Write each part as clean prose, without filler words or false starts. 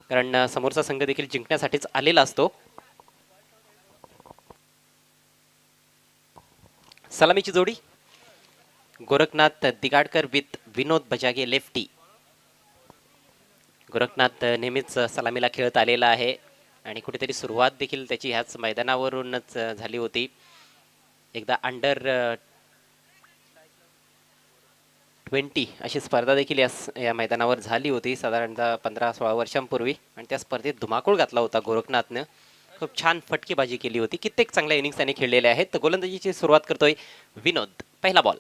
कारण समोरचा संघ देखील जिंकण्यासाठीच आलेला असतो. सलामीची जोडी गोरखनाथ दिगाडकर विथ विनोद बजागे लेफ्टी. गोरखनाथ नेहमीच सलामीला खेळत आलेला आहे आणि कुठेतरी सुरुवात देखील त्याची ह्याच मैदानावरूनच झाली होती. एकदा अंडर 20 अशी स्पर्धा देखील या मैदानावर झाली होती साधारणतः 15-16 वर्षांपूर्वी आणि त्या स्पर्धेत धुमाकूळ घातला होता गोरखनाथनं. खूप छान फटकेबाजी केली होती. कित्येक चांगल्या इनिंग्स त्याने खेळलेल्या आहेत. तर गोलंदाजीची सुरुवात करतोय विनोद. पहिला बॉल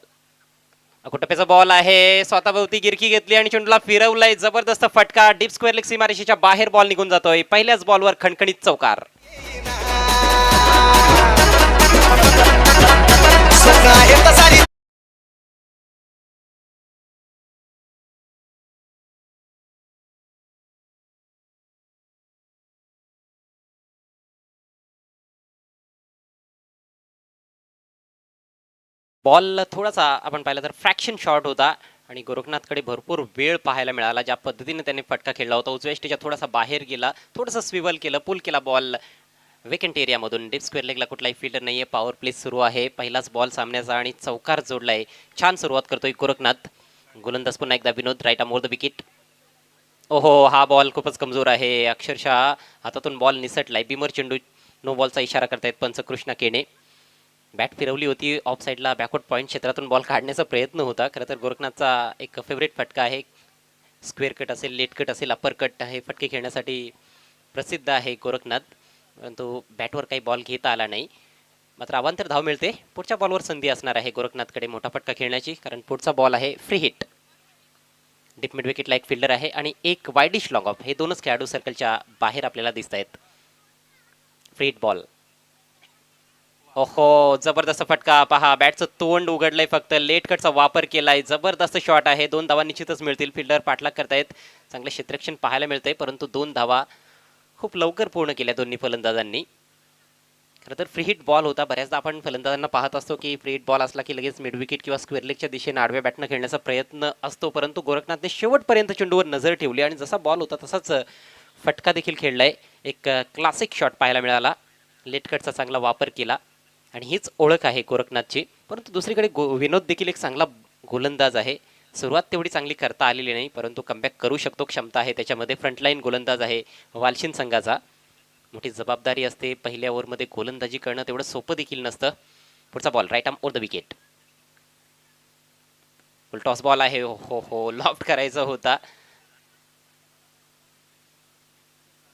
कुटप्याचा बॉल आहे. स्वतःभोवती गिरकी घेतली आणि चेंडूला फिरवलाय. जबरदस्त फटका. डीप स्क्वेअर लेग सीमारेषेच्या बाहेर बॉल निघून जातोय. पहिल्याच बॉलवर खणखणीत चौकार. बॉल थोडासा आपण पाहिलं तर फ्रॅक्शन शॉट होता आणि गोरखनाथकडे भरपूर वेळ पाहायला मिळाला. ज्या पद्धतीने त्याने फटका खेळला होता उजव्या स्टेजच्या थोडासा बाहेर गेला, थोडंसं स्विवल केलं, पुल केला बॉल वेकंट एरियामधून. डीप स्क्वेअर लेगला कुठलाही फिल्डर नाहीये. पॉवर प्ले सुरू आहे. पहिलाच बॉल सामन्याचा आणि चौकार जोडलाय. छान सुरुवात करतोय गोरखनाथ. गोलंदाज पुन्हा एकदा Vinod. Right over the wicket. ओहो, हा बॉल खूपच कमजोर आहे. अक्षरशः हातातून बॉल निसटलाय. बिमर चेंडू. नो बॉलचा इशारा करतायत पंच कृष्णा केने. बॅट फिरवली होती ऑफ साईडला. बॅकवर्ड पॉईंट क्षेत्रातून बॉल काढण्याचा प्रयत्न होता. खरं तर गोरखनाथचा एक फेवरेट फटका आहे. स्क्वेअर कट असेल, लेट कट असेल, अपर कट हे फटके खेळण्यासाठी प्रसिद्ध आहे गोरखनाथ. परंतु बॅटवर काही बॉल घेता आला नाही. मात्र अवांतर धाव मिळते. पुढच्या बॉलवर संधी असणार आहे गोरखनाथकडे मोठा फटका खेळण्याची, कारण पुढचा बॉल आहे फ्री हिट. डीप मिड विकेटला एक फिल्डर आहे आणि एक वाईडिश लॉंग ऑफ. हे दोनच खेळाडू सर्कलच्या बाहेर आपल्याला दिसत आहेत. Free hit ball. ओहो, जबरदस्त फटका. पहा बॅटचं तोंड उघडलंय फक्त. लेट कटचा वापर केलाय. जबरदस्त शॉट आहे. 2 धावा निश्चितच मिळतील. फिल्डर पाठलाग करतायत. चांगले क्षेत्ररक्षण पाहायला मिळतंय, परंतु 2 धावा खूप लवकर पूर्ण केल्या दोन्ही फलंदाजांनी. खरं तर फ्री हिट बॉल होता. बऱ्याचदा आपण फलंदाजांना पाहत असतो की फ्री हिट बॉल असला की लगेच मिड विकेट किंवा स्क्वेअर लेगच्या दिशेने आडव्या बॅटनं खेळण्याचा प्रयत्न असतो, परंतु गोरखनाथने शेवटपर्यंत चेंडूवर नजर ठेवली आणि जसा बॉल होता तसाच फटका देखील खेळलाय. एक क्लासिक शॉट पाहायला मिळाला. लेट कटचा चांगला वापर केला आणि हीच ओळख आहे गोरखनाथची. परंतु दुसरीकडे विनोद देखील एक चांगला गोलंदाज आहे. सुरुवात तेवढी चांगली करता आलेली नाही, परंतु कमबॅक करू शकतो, क्षमता आहे त्याच्यामध्ये. फ्रंटलाईन गोलंदाज आहे वालशिन संघाचा. मोठी जबाबदारी असते. पहिल्या ओव्हरमध्ये गोलंदाजी करणं तेवढं सोपं देखील नसतं. पुढचा ball right arm over the wicket. Full toss ball आहे. हो हो, लॉफ्ट करायचा होता.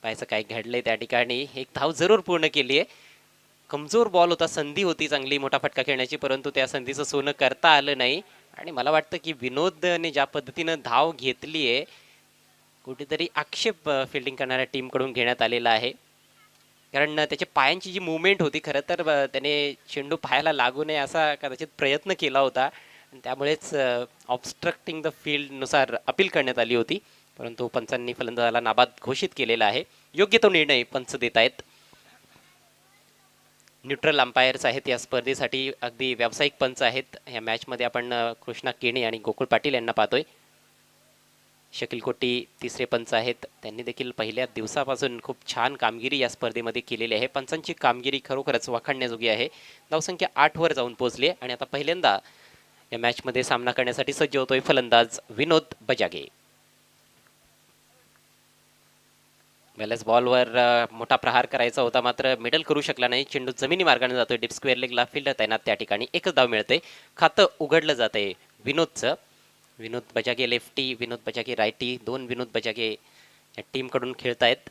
पाहायचं काय घडलंय त्या ठिकाणी. एक धाव जरूर पूर्ण केली आहे. कमजोर बॉल होता. संधी होती चांगली मोठा फटका खेळण्याची, परंतु त्या संधीचं सोनं करता आलं नाही. आणि मला वाटतं की विनोदने ज्या पद्धतीनं धाव घेतली आहे, कुठेतरी आक्षेप फिल्डिंग करणाऱ्या टीमकडून घेण्यात आलेला आहे. कारण त्याच्या पायांची जी मुवमेंट होती, खरं तर त्याने चेंडू पायाला लागू नये असा कदाचित प्रयत्न केला होता आणि त्यामुळेच ऑबस्ट्रक्टिंग द फील्डनुसार अपील करण्यात आली होती, परंतु पंचांनी फलंदाजाला नाबाद घोषित केलेला आहे. योग्य तो निर्णय पंच देत आहेत. न्यूट्रल अंपायर्स आहेत या स्पर्धेसाठी. अगदी व्यावसायिक पंच आहेत. या मॅचमध्ये आपण कृष्णा केणे आणि गोकुळ पाटील यांना पाहतोय. शकील कोटी तिसरे पंच आहेत. त्यांनी देखील पहिल्या दिवसापासून खूप छान कामगिरी या स्पर्धेमध्ये केलेली आहे. पंचांची कामगिरी खरोखरच वाखाणण्याजोगी आहे. धावसंख्या 8 वर जाऊन पोहोचली आहे आणि आता पहिल्यांदा या मॅचमध्ये सामना करण्यासाठी सज्ज होतोय फलंदाज विनोद बजागे. वेलस बॉलवर मोठा प्रहार करायचा होता, मात्र मिडल करू शकला नाही. चेंडू जमिनी मार्गाने जातोय. डीप स्क्वेअर लेगला फिल्डर तैनात त्या ठिकाणी. एकच धाव मिळते. खातं उघडलं जात आहे विनोदचं. विनोद बजागे लेफ्टी, विनोद बजागे रायटी. 2 विनोद बजागे या टीमकडून खेळतायत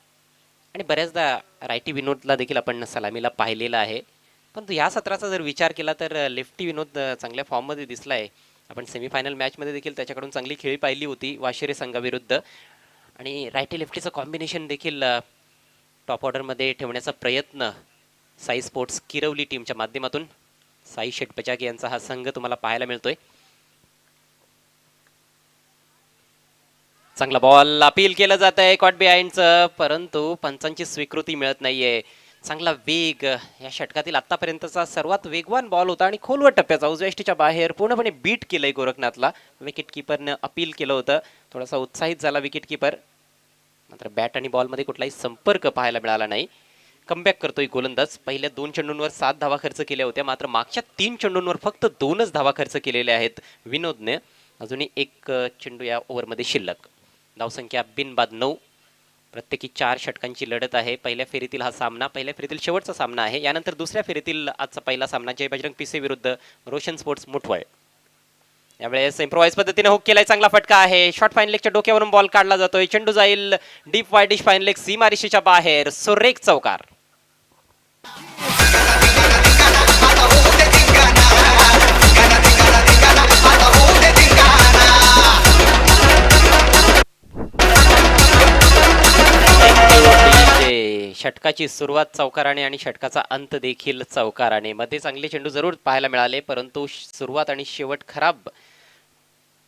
आणि बऱ्याचदा रायटी विनोदला देखील आपण सलामीला पाहिलेला आहे. परंतु या सत्राचा जर विचार केला तर लेफ्टी विनोद चांगल्या फॉर्ममध्ये दिसलाय. आपण सेमीफायनल मॅचमध्ये देखील त्याच्याकडून चांगली खेळी पाहिली होती वाशिरे संघाविरुद्ध. आणि रायटी लेफ्टीचं कॉम्बिनेशन देखील टॉप ऑर्डरमध्ये ठेवण्याचा प्रयत्न साई स्पोर्ट्स किरवली टीमच्या माध्यमातून साई शेठ बजागे यांचा हा संघ तुम्हाला पाहायला मिळतोय. चांगला बॉल अपील केलं जात आहे कॉट बिहाइंडचं, परंतु पंचांची स्वीकृती मिळत नाहीये. चांगला वेग. या षटकातील आतापर्यंतचा सर्वात वेगवान बॉल होता आणि खोलवर टप्प्याचा उजव्या यष्टीच्या बाहेर पूर्णपणे बीट केलंय गोरखनाथला. विकेट किपरनं अपील केलं होतं. थोडासा उत्साहित झाला विकेट किपर, मात्र बॅट आणि बॉलमध्ये कुठलाही संपर्क पाहायला मिळाला नाही. कमबॅक करतोय गोलंदाज. पहिल्या 2 चेंडूंवर 7 धावा खर्च केल्या होत्या, मात्र मागच्या 3 चेंडूंवर फक्त 2च धावा खर्च केलेल्या आहेत विनोदने. अजूनही एक चेंडू या ओव्हरमध्ये शिल्लक. धावसंख्या बिनबाद 9. प्रत्येकी 4 षटकांची लढत आहे. पहिल्या फेरीतील हा सामना पहिल्या फेरीतील शेवटचा सामना आहे. यानंतर दुसऱ्या फेरीतील आजचा पहिला सामना जय बजरंग पिसे विरुद्ध रोशन स्पोर्ट्स मुठवळ. यावेळेस इम्प्रोवाइज पद्धतीने हुक केलाय. चांगला फटका आहे. शॉर्ट फाईन लेगच्या डोक्यावरून बॉल काढला जातोय. चेंडू जाईल deep wide dish fine leg सीमारेषेच्या बाहेर. सुरेख चौकार. षटकाची सुरुवात चौकाराने आणि षटकाचा अंत देखील चौकाराने. मध्ये चांगले चेंडू जरूर पाहायला मिळाले, परंतु सुरुवात आणि शेवट खराब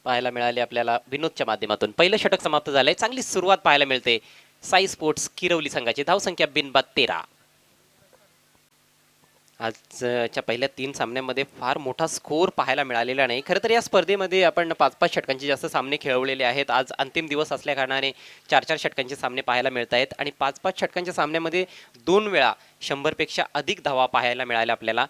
पाहायला मिळाले आपल्याला विनोदच्या माध्यमातून. पहिलं षटक समाप्त झालंय. चांगली सुरुवात पाहायला मिळते साई स्पोर्ट्स किरवली संघाची. धावसंख्या बिनबाद 13. आजच्या पहिल्या 3 सामन्यांमध्ये फार मोठा स्कोर पाहायला मिळालेला नाही. खरं तर या स्पर्धेमध्ये आपण 5-5 षटकांचे जास्त सामने खेळवलेले आहेत. आज अंतिम दिवस असल्या कारणाने 4-4 षटकांचे सामने पाहायला मिळत आहेत आणि 5-5 षटकांच्या सामन्यामध्ये 2 वेळा 100 पेक्षा अधिक धावा पाहायला मिळाल्या आपल्याला.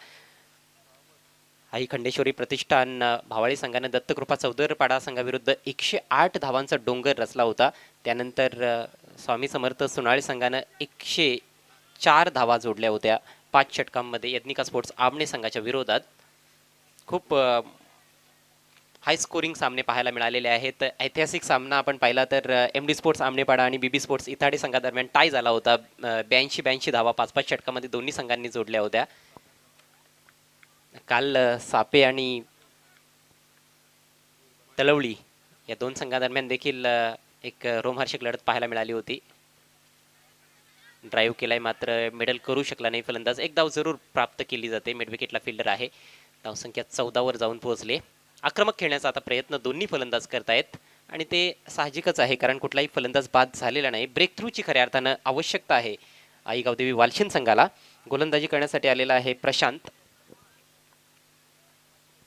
आई खंडेश्वरी प्रतिष्ठान भावाळी संघाने दत्तकृपा चौदरपाडा संघाविरुद्ध 108 धावांचा डोंगर रचला होता. त्यानंतर स्वामी समर्थ सोनाळी संघानं 104 धावा जोडल्या होत्या 5 षटकांमध्ये यज्ञिका स्पोर्ट्स आमणे संघाच्या विरोधात. खूप हाय स्कोरिंग सामने पाहायला मिळालेले आहेत. ऐतिहासिक सामना आपण पाहिला तर MD स्पोर्ट्स आमनेपाडा आणि BB स्पोर्ट्स इताडे संघादरम्यान टाय झाला होता. 82 धावा 5-5 षटकांमध्ये दोन्ही संघांनी जोडल्या होत्या. काल सापे आणि तलवली या 2 संघादरम्यान देखील एक रोमहर्षक लढत पाहायला मिळाली होती. ड्राईव्ह केलाय, मात्र मेडल करू शकला नाही फलंदाज. एक धाव जरूर प्राप्त केली जाते. मिड विकेटला फिल्डर आहे. धावसंख्या 14 वर जाऊन पोहोचले. आक्रमक खेळण्याचा आता प्रयत्न दोन्ही फलंदाज करतायत आणि ते साहजिकच आहे, कारण कुठलाही फलंदाज बाद झालेला नाही. ब्रेक थ्रूची खऱ्या अर्थानं आवश्यकता आहे आई गावदेवी वालशिंद संघाला. गोलंदाजी करण्यासाठी आलेला आहे प्रशांत.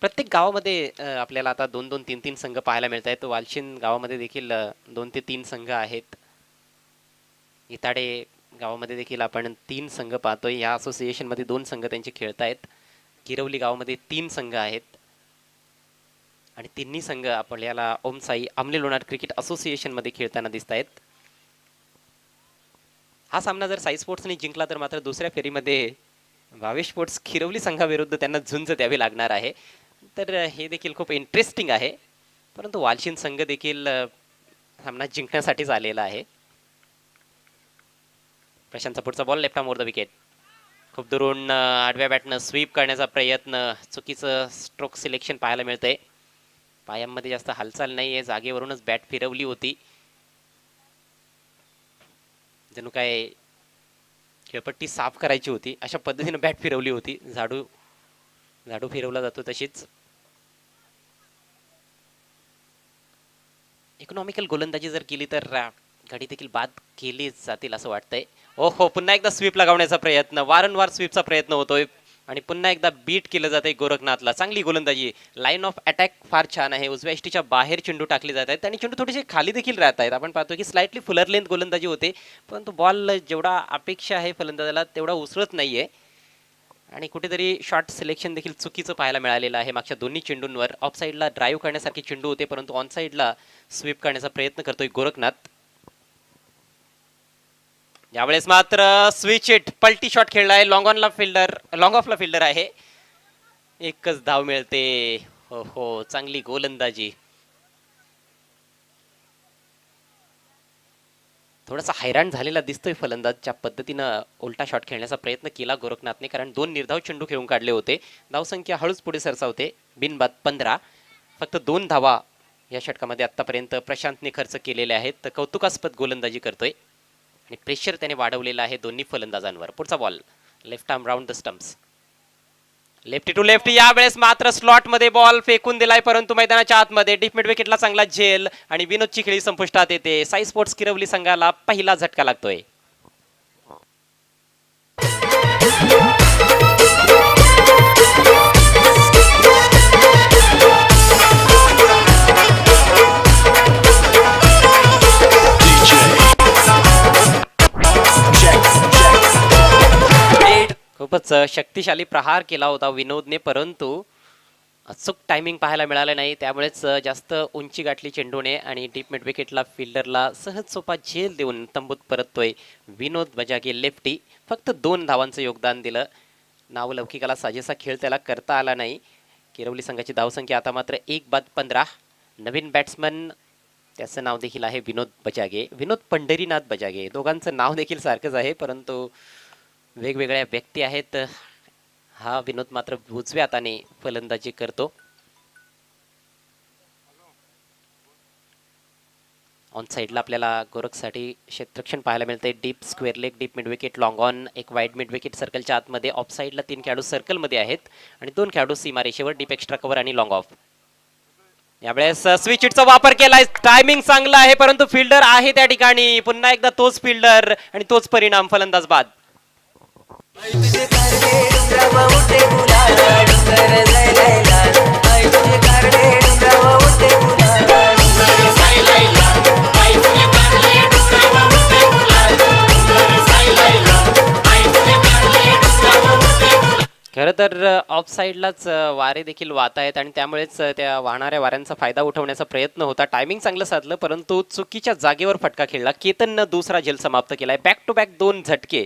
प्रत्येक गावामध्ये आपल्याला आता 2-2, 3-3 संघ पाहायला मिळत आहेत. वालशिंद गावामध्ये देखील 2 ते 3 संघ आहेत. इताडे गावामध्ये देखील आपण 3 संघ पाहतोय. या असोसिएशनमध्ये 2 संघ त्यांचे खेळतायत. किरवली गावामध्ये 3 संघ आहेत आणि तिन्ही संघ आपल्याला ओम साई आमले लोणार क्रिकेट असोसिएशनमध्ये खेळताना दिसत आहेत. हा सामना जर साई स्पोर्ट्सने जिंकला तर मात्र दुसऱ्या फेरीमध्ये भावेश स्पोर्ट्स किरवली संघाविरुद्ध त्यांना झुंज द्यावी लागणार आहे. तर हे देखील खूप इंटरेस्टिंग आहे. परंतु वालशिंद संघ देखील सामना जिंकण्यासाठीच आलेला आहे. प्रशांतचा पुढचा ball left arm over the wicket. खूप दुरून आडव्या बॅटनं स्वीप करण्याचा प्रयत्न. चुकीचं स्ट्रोक सिलेक्शन पाहायला मिळतंय. पायांमध्ये जास्त हालचाल नाही आहे. जागेवरूनच बॅट फिरवली होती. जणू काय खेळपट्टी साफ करायची होती अशा पद्धतीने बॅट फिरवली होती. झाडू फिरवला जातो तशीच. इकॉनॉमिकल गोलंदाजी जर केली तर गाडी देखील बाद केली जातील असं वाटतंय. ओहो, पुन्हा एकदा स्वीप लगावण्याचा प्रयत्न. वारंवार स्वीपचा प्रयत्न होतोय आणि पुन्हा एकदा बीट केलं जाते गोरखनाथला. चांगली गोलंदाजी. लाईन ऑफ अटॅक फार छान आहे. उजव्या इष्टीच्या बाहेर चेंडू टाकले जात आहेत आणि चेंडू थोडेसे खाली देखील राहत आहेत. आपण पाहतो की स्लाइटली फुलर लेंथ गोलंदाजी होते, परंतु बॉल जेवढा अपेक्षा आहे फलंदाजाला तेवढा उसळत नाहीये आणि कुठेतरी शॉट सिलेक्शन देखील चुकीचं पाहायला मिळालेलं आहे. मागच्या दोन्ही चेंडूंवर ऑफ साईडला ड्राईव्ह करण्यासारखे चेंडू होते, परंतु ऑन साईडला स्वीप करण्याचा प्रयत्न करतोय गोरखनाथ. यावेळेस मात्र स्विच इट पलटी शॉट खेळलाय. लॉंग ऑफला फिल्डर आहे. एकच धाव मिळते. हो हो, चांगली गोलंदाजी. थोडासा हैराण झालेला दिसतोय फलंदाज. ज्या पद्धतीनं उलटा शॉट खेळण्याचा प्रयत्न केला गोरखनाथने, कारण 2 निर्धाव चेंडू खेळून काढले होते. धावसंख्या हळूच पुढे सरसावते. बिनबाद 15. फक्त 2 धावा या षटकामध्ये आतापर्यंत प्रशांतने खर्च केलेले आहेत. तर कौतुकास्पद गोलंदाजी करतोय आणि प्रेशर त्याने वाढवलेला आहे दोन्ही फलंदाजांवर. पुढचा ball left arm round the stumps. Lefty to lefty. यावेळेस मात्र स्लॉट मध्ये बॉल फेकून दिलाय, परंतु मैदानाच्या आतमध्ये डीप मिड विकेटला चांगला झेल आणि विनोदची खेळी संपुष्टात येते. साई स्पोर्ट्स किरवली संघाला पहिला झटका लागतोय. खूपच शक्तिशाली प्रहार केला होता विनोदने, परंतु अचूक टायमिंग पाहायला मिळालं नाही. त्यामुळेच जास्त उंची गाठली चेंडूने आणि डीप मिड विकेटला फिल्डरला सहज सोपा झेल देऊन तंबूत परततोय विनोद बजागे लेफ्टी. फक्त 2 धावांचं योगदान दिलं. नावलौकिकाला साजेसा खेळ त्याला करता आला नाही. किरवली संघाची धावसंख्या आता मात्र 1 बाद 15. नवीन बॅट्समन, त्याचं नाव देखील आहे विनोद बजागे, विनोद पंढरीनाथ बजागे. दोघांचं नाव देखील सारखंच आहे, परंतु वेगवेगळ्या व्यक्ती आहेत. हा विनोद मात्र उजव्या हाताने फलंदाजी करतो. ऑन साईडला आपल्याला गोरखसाठी क्षेत्ररक्षण पाहायला मिळते. Deep square leg, deep mid wicket, long on, एक वाईड मिड विकेट सर्कलच्या आतमध्ये. ऑफ साईडला 3 खेळाडू सर्कलमध्ये आहेत आणि 2 खेळाडू सीमारेषेवर. डीप एक्स्ट्रा कव्हर आणि लॉंग ऑफ. यावेळेस स्विच हिटचा वापर केलाय. टायमिंग चांगला आहे, परंतु फिल्डर आहे त्या ठिकाणी. पुन्हा एकदा तोच फिल्डर आणि तोच परिणाम, फलंदाज बाद. खरं तर ऑफ साईडलाच वारे देखील वाहत आहेत आणि त्यामुळेच त्या वाहणाऱ्या वाऱ्यांचा फायदा उठवण्याचा प्रयत्न होता. टायमिंग चांगलं साधलं, परंतु चुकीच्या जागेवर फटका खेळला. केतननं दुसरा झेल समाप्त केलाय. बॅक टू बॅक 2 झटके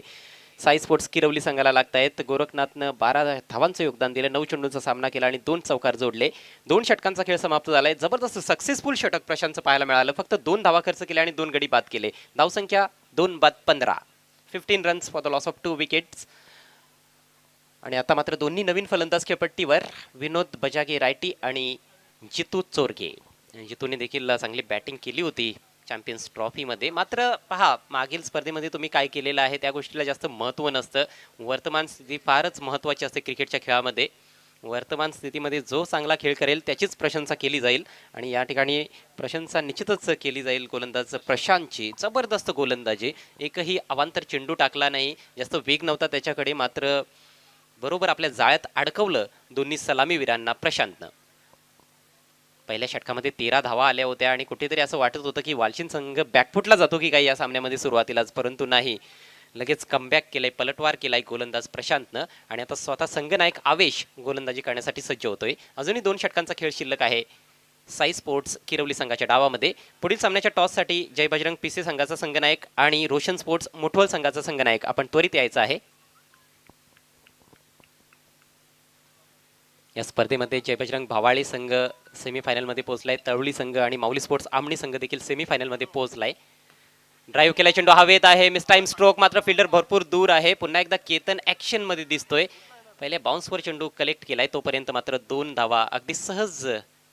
साई स्पोर्ट्स किरवली संघाला लागत आहेत. गोरखनाथनं 12 धावांचं योगदान दिलं, 9 चेंडूंचा सामना केला आणि 2 चौकार जोडले. 2 षटकांचा खेळ समाप्त झालाय. जबरदस्त सक्सेसफुल षटक प्रशांतचं पाहायला मिळालं. फक्त 2 धावा खर्च केल्या आणि 2 गडी बाद केले. धावसंख्या 2 बाद 15. 15 runs for the loss of 2 wickets. आणि आता मात्र दोन्ही नवीन फलंदाज खेळपट्टीवर, विनोद बजागे रायटी आणि जितू चोरगे. जितूने देखील चांगली बॅटिंग केली होती चॅम्पियन्स ट्रॉफीमध्ये. मात्र पहा, मागील स्पर्धेमध्ये तुम्ही काय केलेलं आहे त्या गोष्टीला जास्त महत्त्व नसतं. वर्तमान स्थिती फारच महत्त्वाची असते क्रिकेटच्या खेळामध्ये. वर्तमान स्थितीमध्ये जो चांगला खेळ करेल त्याचीच प्रशंसा केली जाईल आणि या ठिकाणी प्रशंसा निश्चितच केली जाईल गोलंदाज प्रशांतची. जबरदस्त गोलंदाजी, एकही अवांतर चेंडू टाकला नाही, जास्त वेग नव्हता त्याच्याकडे, मात्र बरोबर आपल्या जाळ्यात अडकवलं दोन्ही सलामीवीरांना प्रशांतनं. पहिल्या षटकामध्ये 13 धावा आल्या होत्या आणि कुठेतरी असं वाटत होतं की वालशिन संघ बॅकफुटला जातो की काही या सामन्यामध्ये सुरुवातीलाच, परंतु नाही. लगेच कमबॅक केलंय, पलटवार केलाय गोलंदाज प्रशांतनं आणि आता स्वतः संघनायक आवेश गोलंदाजी करण्यासाठी सज्ज होतोय. अजूनही 2 षटकांचा खेळ शिल्लक आहे साई स्पोर्ट्स किरवली संघाच्या डावामध्ये. पुढील सामन्याच्या टॉससाठी जय बजरंग पीसी संघाचा संघनायक आणि रोशन स्पोर्ट्स मुठवल संघाचा संघनायक आपण त्वरित यायचं आहे. या स्पर्धेमध्ये जय बजरंग भावाळी संघ सेमीफायनलमध्ये पोहोचलाय. तळवली संघ आणि माऊली स्पोर्ट्स आमणी संघ देखील सेमीफायनलमध्ये पोहोचलाय. ड्राईव्ह केला चेंडू हवेत आहे, मिस टाइम स्ट्रोक, मात्र फिल्डर भरपूर दूर आहे. पुन्हा एकदा केतन ऍक्शन मध्ये दिसतोय. पहिले बाउन्सवर चेंडू कलेक्ट केलाय, तोपर्यंत मात्र 2 धावा अगदी सहज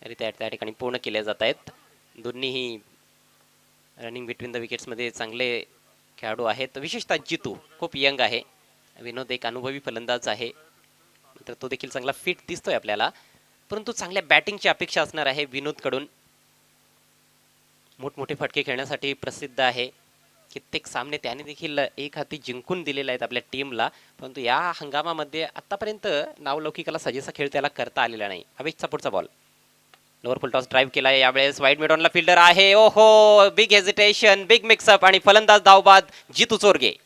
त्या ठिकाणी पूर्ण केल्या जात आहेत. दोन्हीही रनिंग बिटवीन द विकेट्स मध्ये चांगले खेळाडू आहेत. विशेषतः जितू खूप यंग आहे, विनोद एक अनुभवी फलंदाज आहे, तर तो देखील चांगला फिट दिसतोय आपल्याला. परंतु चांगल्या बॅटिंगची अपेक्षा असणार आहे विनोदकडून. मोठमोठे फटके खेळण्यासाठी प्रसिद्ध आहे. कित्येक सामने त्याने देखील एक हाती जिंकून दिलेले आहेत आपल्या टीमला, परंतु या हंगामामध्ये आतापर्यंत नावलौकिकाला सजेसा खेळ त्याला करता आलेला नाही. अवेशचा पुढचा बॉल, लोअर फुल टॉस ड्राईव्ह केलाय. यावेळेस वाईड मिडॉनला फिल्डर आहे. ओहो, बिग हेजिटेशन, बिग मिक्सअप आणि फलंदाज धावबाद जितू चोरगे.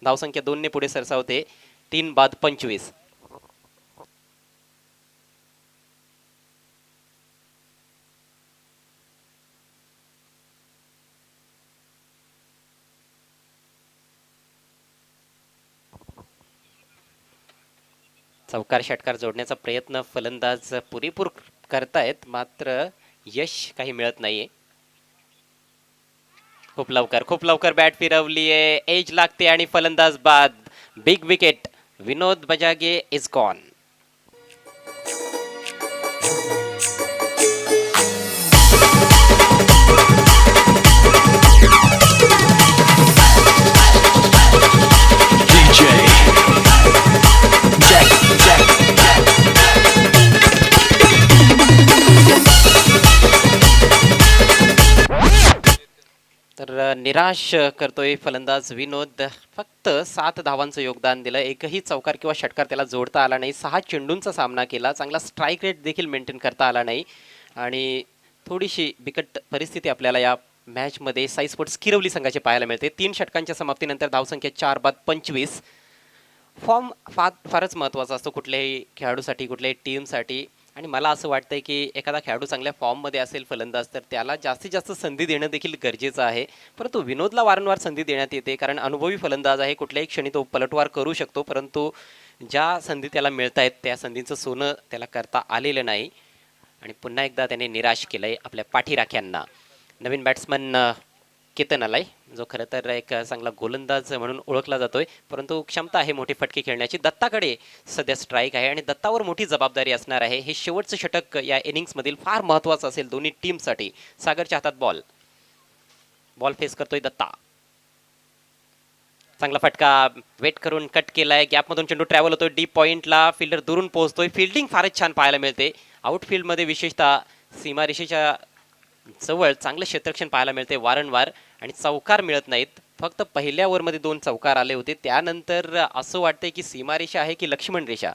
धावसंख्या 2 ने पुढे सरसावते. 3 बाद 25. चौकार षटकार जोडण्याचा प्रयत्न फलंदाज पुरेपूर करतायत, मात्र यश काही मिळत नाहीये. खूप लवकर बॅट फिरवली आहे, एज लागते आणि फलंदाज बाद. Big wicket. Vinod Bajage is gone. तर निराश करतोय फलंदाज विनोद. फक्त 7 धावांचं योगदान दिलं, एकही चौकार किंवा षटकार त्याला जोडता आला नाही. 6 चेंडूंचा सामना केला, चांगला स्ट्राईक रेट देखील मेंटेन करता आला नाही आणि थोडीशी बिकट परिस्थिती आपल्याला या मॅचमध्ये साई स्पोर्ट्स किरवली संघाचे पाहायला मिळते. 3 षटकांच्या समाप्तीनंतर धावसंख्या 4 बाद 25. फॉर्म फारच महत्त्वाचा असतो कुठल्याही खेळाडूसाठी, कुठल्याही टीमसाठी. आणि मला असं वाटतंय की एखादा खेळाडू चांगल्या फॉर्ममध्ये असेल फलंदाज, तर त्याला जास्तीत जास्त संधी देणं देखील गरजेचं आहे. परंतु विनोदला वारंवार संधी देण्यात येते, कारण अनुभवी फलंदाज आहे. कुठल्याही क्षणी तो पलटवार करू शकतो, परंतु ज्या संधी त्याला मिळत आहेत त्या संधींचं सोनं त्याला करता आलेलं नाही आणि पुन्हा एकदा त्याने निराश केलंय आपल्या पाठीराख्यांना. नवीन बॅट्समन केतन आलाय, जो खरं तर एक चांगला गोलंदाज म्हणून ओळखला जातोय, परंतु क्षमता आहे मोठी फटके खेळण्याची. दत्ताकडे सध्या स्ट्राईक आहे आणि दत्तावर मोठी जबाबदारी असणार आहे. हे शेवटचं षटक या इनिंग्समधील फार महत्त्वाचं असेल दोन्ही टीमसाठी. सागरच्या हातात बॉल फेस करतोय दत्ता. चांगला फटका वेट करून कट केलाय. गॅपमधून चेंडू ट्रॅव्हल होतोय डीप पॉइंटला. फिल्डर दुरून पोहोचतोय. फिल्डिंग फारच छान पाहायला मिळते. आउटफील्डमध्ये विशेषतः सीमारेषेच्या जवळ चांगलं क्षेत्ररक्षण पाहायला मिळते वारंवार आणि चौकार मिळत नाहीत. फक्त पहिल्या ओव्हरमध्ये 2 चौकार आले होते, त्यानंतर असं वाटतंय की सीमारेषा आहे की लक्ष्मण रेषा.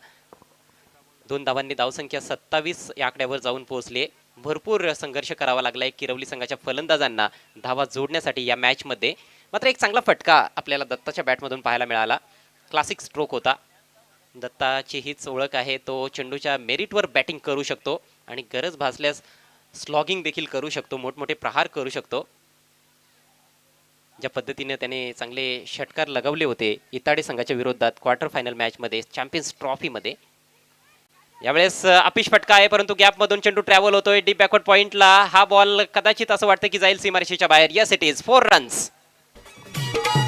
2 धावांनी धावसंख्या 27 या आकड्यावर जाऊन पोहोचले. भरपूर संघर्ष करावा लागलाय किरवली संघाच्या फलंदाजांना धावा जोडण्यासाठी या मॅचमध्ये. मात्र एक चांगला फटका आपल्याला दत्ताच्या बॅटमधून पाहायला मिळाला. क्लासिक स्ट्रोक होता. दत्ताची हीच ओळख आहे, तो चेंडूच्या मेरिटवर बॅटिंग करू शकतो आणि गरज भासल्यास स्लॉगिंग देखील करू शकतो, मोठमोठे प्रहार करू शकतो. ज्या पद्धतीने त्याने चांगले षटकार लगावले होते इताडे संघाच्या विरोधात क्वार्टर फायनल मॅचमध्ये चॅम्पियन्स ट्रॉफीमध्ये. यावेळेस अपिश फटका आहे, परंतु गॅपमधून चेंडू ट्रॅव्हल होतोय डीप बॅकवर्ड पॉइंटला. हा बॉल कदाचित असं वाटतं की जाईल सीमारेषेच्या बाहेर. Yes it is 4 runs.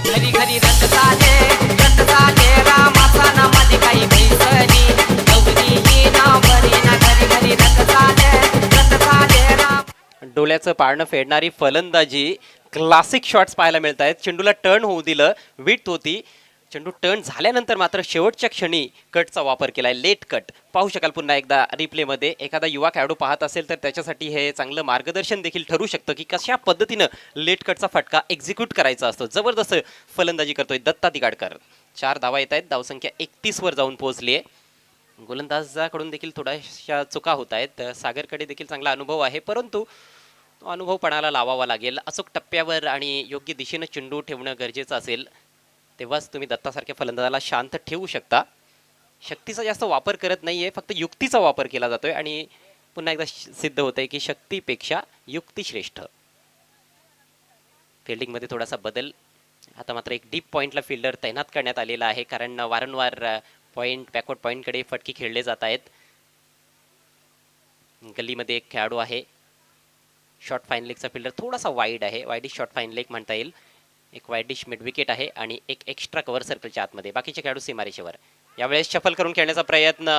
घरी घरी रथ चाले रामाचा ना मध्ये काही भेसली गौरी ही नावरी ना घरी घरी रथ चाले राम. डोळ्याचं पारणं फेडणारी फलंदाजी. क्लासिक शॉट्स पाहायला मिळत आहेत. चेंडूला टर्न होऊ दिलं, विड्थ होती. चेंडू टर्न झाल्यानंतर मात्र शेवटच्या क्षणी कटचा वापर केलाय, लेट कट. पाहू शकाल पुन्हा एकदा रिप्लेमध्ये. एखादा युवा खेळाडू पाहत असेल तर त्याच्यासाठी हे चांगलं मार्गदर्शन देखील ठरू शकतं की कशा पद्धतीनं लेट कटचा फटका एक्झिक्यूट करायचा असतो. जबरदस्त फलंदाजी करतोय दत्ता दिगाडकर. 4 धावा येत आहेत, धावसंख्या 31 वर जाऊन पोहोचली आहे. गोलंदाजाकडून देखील थोड्याशा चुका होत आहेत. सागरकडे देखील चांगला अनुभव आहे, परंतु तो अनुभव पणाला लावावा लागेल. अचूक टप्प्यावर आणि योग्य दिशेनं चेंडू ठेवणं गरजेचं असेल, तेव्हाच तुम्ही दत्तासारख्या फलंदाजाला शांत ठेवू शकता. शक्तीचा जास्त वापर करत नाहीये, फक्त युक्तीचा वापर केला जातोय आणि पुन्हा एकदा सिद्ध होतंय की शक्तीपेक्षा युक्ती श्रेष्ठ. फिल्डिंगमध्ये थोडासा बदल. आता मात्र एक डीप पॉइंटला फिल्डर तैनात करण्यात आलेला आहे, कारण वारंवार पॉइंट बॅकवर्ड पॉइंटकडे फटके खेळले जात आहेत. गल्लीमध्ये एक खेळाडू आहे. शॉर्ट फाईन लेगचा फिल्डर थोडासा वाईड आहे, वाईडिश शॉर्ट फाईन लेग म्हणता येईल. एक वाईडिश मिड विकेट आहे आणि एक एक्स्ट्रा कव्हर सर्कलच्या आतमध्ये. बाकीचे खेळाडू सीमारेषेवर. यावेळेस शफल करून खेळण्याचा प्रयत्न.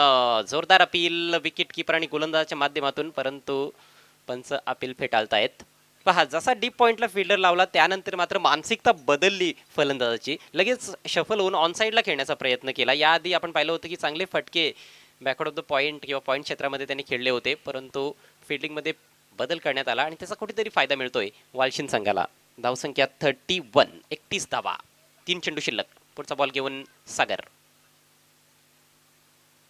जोरदार अपील विकेट किपर आणि गोलंदाजाच्या माध्यमातून, परंतु पंच अपील फेटाळतायत. पहा, जसा डीप पॉइंटला फिल्डर लावला त्यानंतर मात्र मानसिकता बदलली फलंदाजाची. लगेच शफल होऊन ऑन साईडला खेळण्याचा प्रयत्न केला. याआधी आपण पाहिलं होतं की चांगले फटके बॅकवर्ड ऑफ द पॉइंट किंवा पॉइंट क्षेत्रामध्ये त्यांनी खेळले होते, परंतु फिल्डिंगमध्ये बदल करण्यात आला आणि त्याचा कुठेतरी फायदा मिळतोय वालशिन संघाला. धावसंख्या 31, 31 धावा, 3 चेंडू शिल्लक. पुढचा बॉल घेऊन सागर.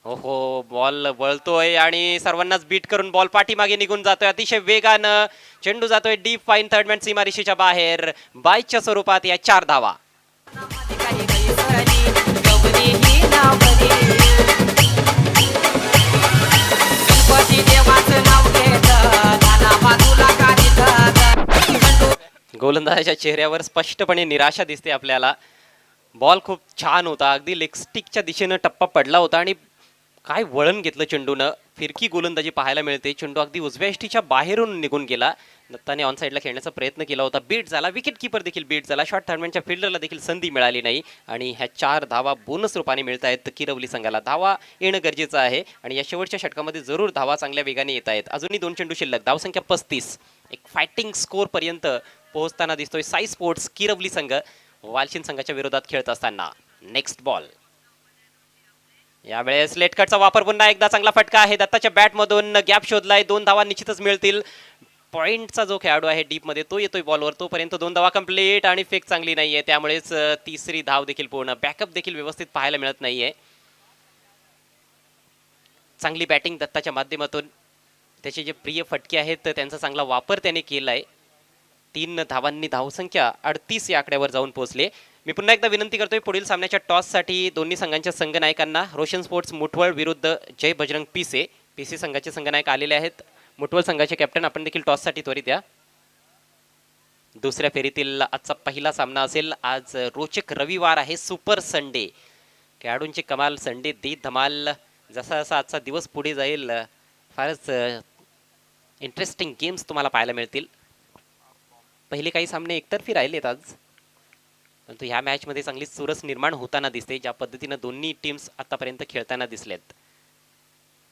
ओहो, बॉल वळतोय आणि सर्वांनाच बीट करून बॉल पाठीमागे निघून जातोय अतिशय वेगानं. चेंडू जातोय डीप फाईन थर्ड मॅन सीमारेषेच्या बाहेर. 22च्या स्वरूपात या 4 धावा. गोलंदाजाच्या चेहऱ्यावर स्पष्टपणे निराशा दिसते आपल्याला. बॉल खूप छान होता, अगदी लेग स्टिकच्या दिशेनं टप्पा पडला होता आणि काय वळण घेतलं चेंडूनं. फिरकी गोलंदाजी पाहायला मिळते. चेंडू अगदी उजव्या यष्टीच्या बाहेरून निघून गेला. दत्ताने ऑन साईडला खेळण्याचा प्रयत्न केला होता, बीट झाला. विकेट किपर देखील बीट झाला. शॉर्ट थर्डमॅनच्या फिल्डरला देखील संधी मिळाली नाही आणि ह्या 4 धावा बोनस रूपाने मिळत आहेत किरवली संघाला. धावा येणं गरजेचं आहे आणि या शेवटच्या षटकामध्ये जरूर धावा चांगल्या वेगाने येत आहेत. अजूनही 2 चेंडू शिल्लक, धावसंख्या 35. एक फायटिंग स्कोर पर्यंत पोहोचताना दिसतोय साई स्पोर्ट्स किरवली संघ वालशिन संघाच्या विरोधात खेळत असताना. Next ball. यावेळेस लेटकटचा वापर, पुन्हा एकदा चांगला फटका आहे. दत्ताच्या बॅटमधून गॅप शोधलाय. 2 धावा निश्चितच मिळतील. पॉइंटचा जो खेळाडू आहे डीप मध्ये तो येतोय बॉलवर. तोपर्यंत 2 धावा कंप्लीट आणि फेक चांगली नाहीये, त्यामुळेच तिसरी धाव देखील पूर्ण. बॅकअप देखील व्यवस्थित पाहायला मिळत नाहीये. चांगली बॅटिंग दत्ताच्या माध्यमातून. त्याचे जे प्रिय फटके आहेत त्यांचा चांगला वापर त्याने केलाय. 3 धावांनी धावसंख्या 38 या आकड्यावर जाऊन पोहोचले. मी पुन्हा एकदा विनंती करतोय पुढील सामन्याच्या टॉससाठी दोन्ही संघांच्या संघनायकांना. रोशन स्पोर्ट्स मुठवळ विरुद्ध जय बजरंग पीसे. पीसे संघाचे संघनायक आलेले आहेत. मुठवळ संघाचे कॅप्टन आपण देखील टॉससाठी त्वरित या. दुसऱ्या फेरीतील आजचा पहिला सामना असेल. आज रोचक रविवार आहे, सुपर संडे. खेळाडूंची कमाल, संडे दे धमाल. जसा जसा आजचा दिवस पुढे जाईल फारच इंटरेस्टिंग गेम्स तुम्हाला पाहायला मिळतील. पहिले काही सामने एकतर्फी राहिलेत आज, परंतु ह्या मॅचमध्ये चांगली चुरस निर्माण होताना दिसते. ज्या पद्धतीनं दोन्ही टीम्स आतापर्यंत खेळताना दिसलेत.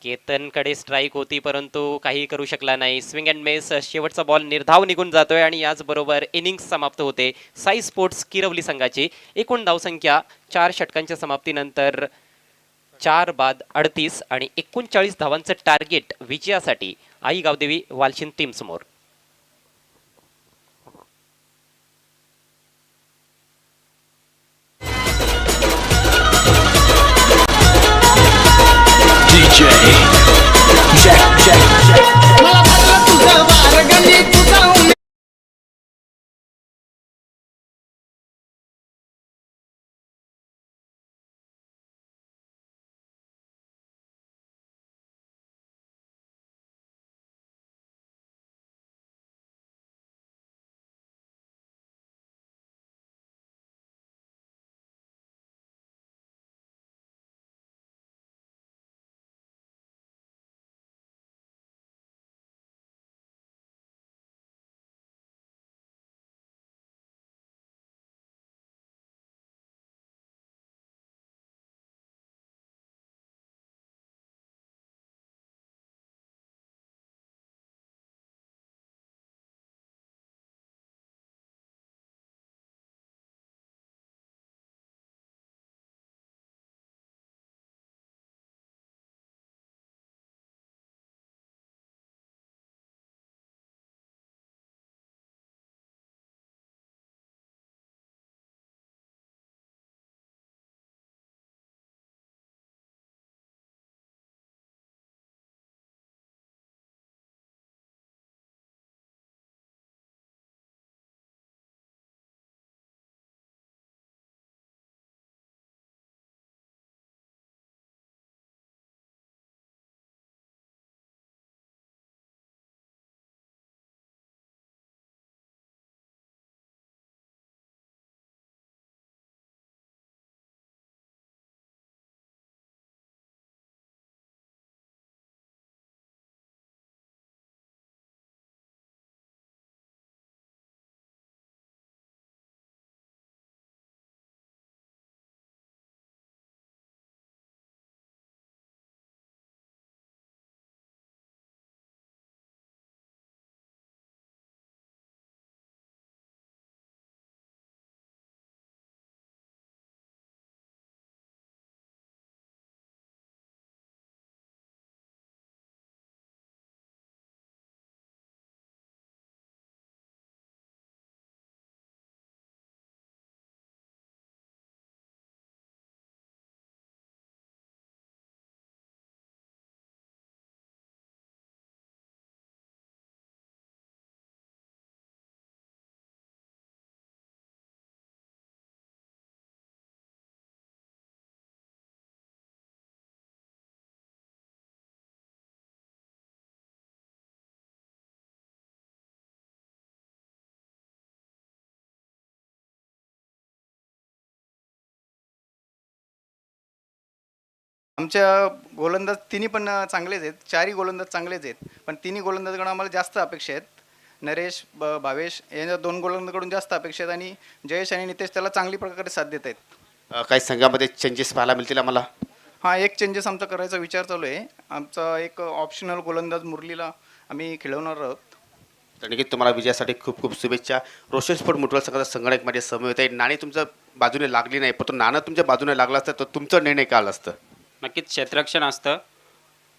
केतनकडे स्ट्राईक होती परंतु काही करू शकला नाही. Swing and miss. शेवटचा बॉल निर्धाव निघून जातोय आणि याचबरोबर इनिंग्स समाप्त होते साई स्पोर्ट्स किरवली संघाची. एकूण धावसंख्या 4 षटकांच्या समाप्तीनंतर 4 बाद 38 आणि 39 धावांचं टार्गेट विजयासाठी आई गावदेवी वालशिन टीम समोर. आमच्या गोलंदाज तिन्ही पण चांगलेच आहेत. चारही गोलंदाज चांगलेच आहेत. पण तिन्ही गोलंदाजकडून आम्हाला जास्त अपेक्षा आहेत. नरेश, भावेश या 2 गोलंदाजाकडून जास्त अपेक्षा आहेत आणि जयेश आणि नितेश त्याला चांगली प्रकारे साथ देत आहेत. काही संघामध्ये चेंजेस पाहायला मिळतील आम्हाला. हां, एक चेंजेस आमचा करायचा विचार चालू आहे. आमचा एक ऑप्शनल गोलंदाज मुरलीला आम्ही खेळवणार आहोत. तर नक्कीच तुम्हाला विजयासाठी खूप खूप शुभेच्छा. रोशन स्पोर्ट मुठवल संघाचा संगणक माझ्या समवेत आहे. नाणी तुमच्या बाजूने लागली नाही, पण तो नाणं तुमच्या बाजूने लागला असतं तर तुमचा निर्णय काय आला असतं? नक्कीच क्षेत्ररक्षण असतं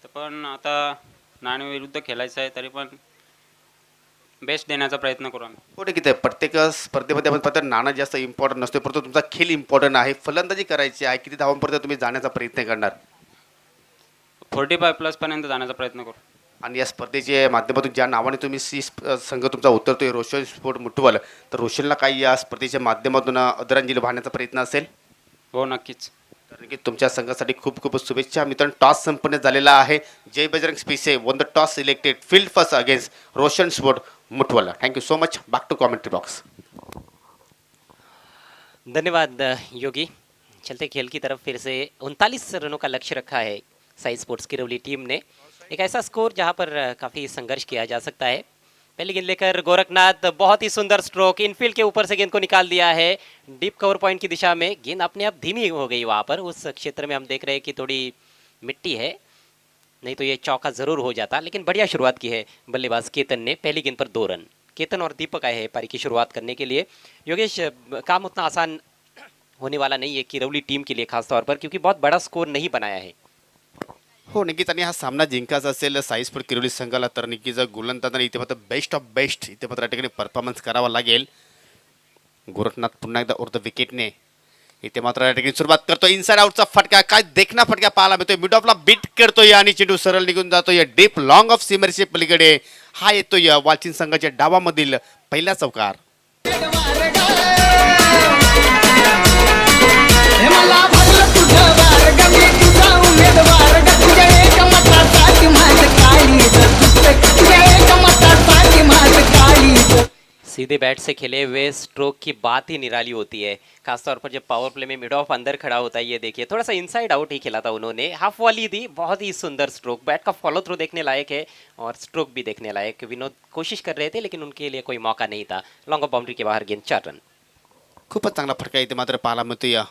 तर पण आता नाणेविरुद्ध खेळायचं आहे तरी पण बेस्ट देण्याचा प्रयत्न करू आम्ही. हो ठीक आहे. प्रत्येक स्पर्धेमध्ये आपण पाहतो नाणं जास्त इम्पॉर्टंट नसते, परंतु तुमचा खेळ इम्पॉर्टंट आहे. फलंदाजी करायची आहे. किती धावांपर्यंत तुम्ही जाण्याचा प्रयत्न करणार 45+ जाण्याचा प्रयत्न करू. आणि या स्पर्धेच्या माध्यमातून ज्या नावाने तुम्ही संघ तुमचा उतरतोय रोशन स्पोर्ट मुठवल, तर रोशनला काही या स्पर्धेच्या माध्यमातून आदरांजली वाहण्याचा प्रयत्न असेल? हो नक्कीच. तर नक्की तुमच्या संघासाठी खूप खूप शुभेच्छा. मित्रांनो, टॉस संपन्न झालेला आहे. Jai Bajrang spices won the toss selected field first against Roshan sport Muthwal. Thank you so much. Back to commentary box. धन्यवाद योगी। चलते खेल की तरफ फिर से 39 रनों का लक्ष्य रखा है साई स्पोर्ट्स किरौली टीम ने। एक ऐसा स्कोर जहां पर काफ़ी संघर्ष किया जा सकता है। पहली गेंद लेकर गोरखनाथ, बहुत ही सुंदर स्ट्रोक, इनफील्ड के ऊपर से गेंद को निकाल दिया है डीप कवर पॉइंट की दिशा में। गेंद अपने आप धीमी हो गई वहां पर, उस क्षेत्र में हम देख रहे हैं कि थोड़ी मिट्टी है, नहीं तो ये चौका जरूर हो जाता। लेकिन बढ़िया शुरुआत की है बल्लेबाज केतन ने, पहली गेंद पर 2 रन। केतन और दीपक आए हैं पारी की शुरुआत करने के लिए। योगेश, काम उतना आसान होने वाला नहीं है किरौली टीम के लिए खास तौर पर, क्योंकि बहुत बड़ा स्कोर नहीं बनाया है। हो नक्कीच. आणि हा सामना जिंकायचा असेल साई स्पोर्ट किरोली संघाला, तर नक्कीच गोलंदाजांना इथे मात्र बेस्ट ऑफ बेस्ट इथे मात्र या ठिकाणी परफॉर्मन्स करावा लागेल. गोरखनाथ पुन्हा एकदा ओर द विकेटने इथे मात्र या ठिकाणी सुरुवात करतो. इनसाइड आउटचा फटका, काय देखना फटका पाहायला मिळतोय. मिड ऑफला बीट करतोय आणि चेंडू सरळ निघून जातोय डीप लॉंग ऑफ सीमरच्या पलीकडे. हा येतोय वालचिन संघाच्या डावामधील पहिला चौकार. हे मला भरलं तुझं वार ग, मी तुझा उमेदवार ग, तुझ्या एक मतासाठी माझं काळीज तुझं, तुझ्या एक मतासाठी माझं काळीज. सीधे बैट से खेले हुए स्ट्रोक की बात ही निराली होती है, खासतौर पर जब पावर प्ले में मिड ऑफ अंदर खड़ा होता है। ये देखिए थोड़ा सा इनसाइड आउट ही खेला था उन्होंने, हाफ वाली थी, बहुत ही सुंदर स्ट्रोक, बैट का फॉलो थ्रू देखने लायक है और स्ट्रोक भी देखने लायक। विनोद कोशिश कर रहे थे लेकिन उनके लिए कोई मौका नहीं था। लॉन्ग ऑफ बाउंड्री के बाहर गेंद, 4 रन। खूपच चांगला फटका इथे मात्र पाहायला मिळतोय.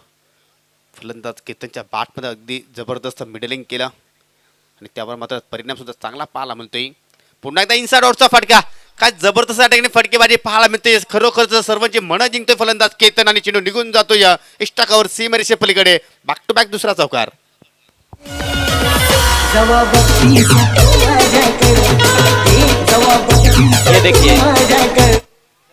फलंदाज केतनच्या बॅटमध्ये अगदी जबरदस्त मिडलिंग केलं आणि त्यावर मात्र परिणाम सुद्धा चांगला पाहायला मिळतोय. पुन्हा एकदा इनसाइड आउटचा फटका, काय जबरदस्त या ठिकाणी फटकेबाजी पाहायला मिळते. खरोखरच सर्वांची मनं जिंकतोय फलंदाज केतन आणि चेंडू निघून जातो या एक्स्ट्रा कव्हर सीमरेषे पलीकडे. बॅक टू बॅक दुसरा चौकार. ये देखिए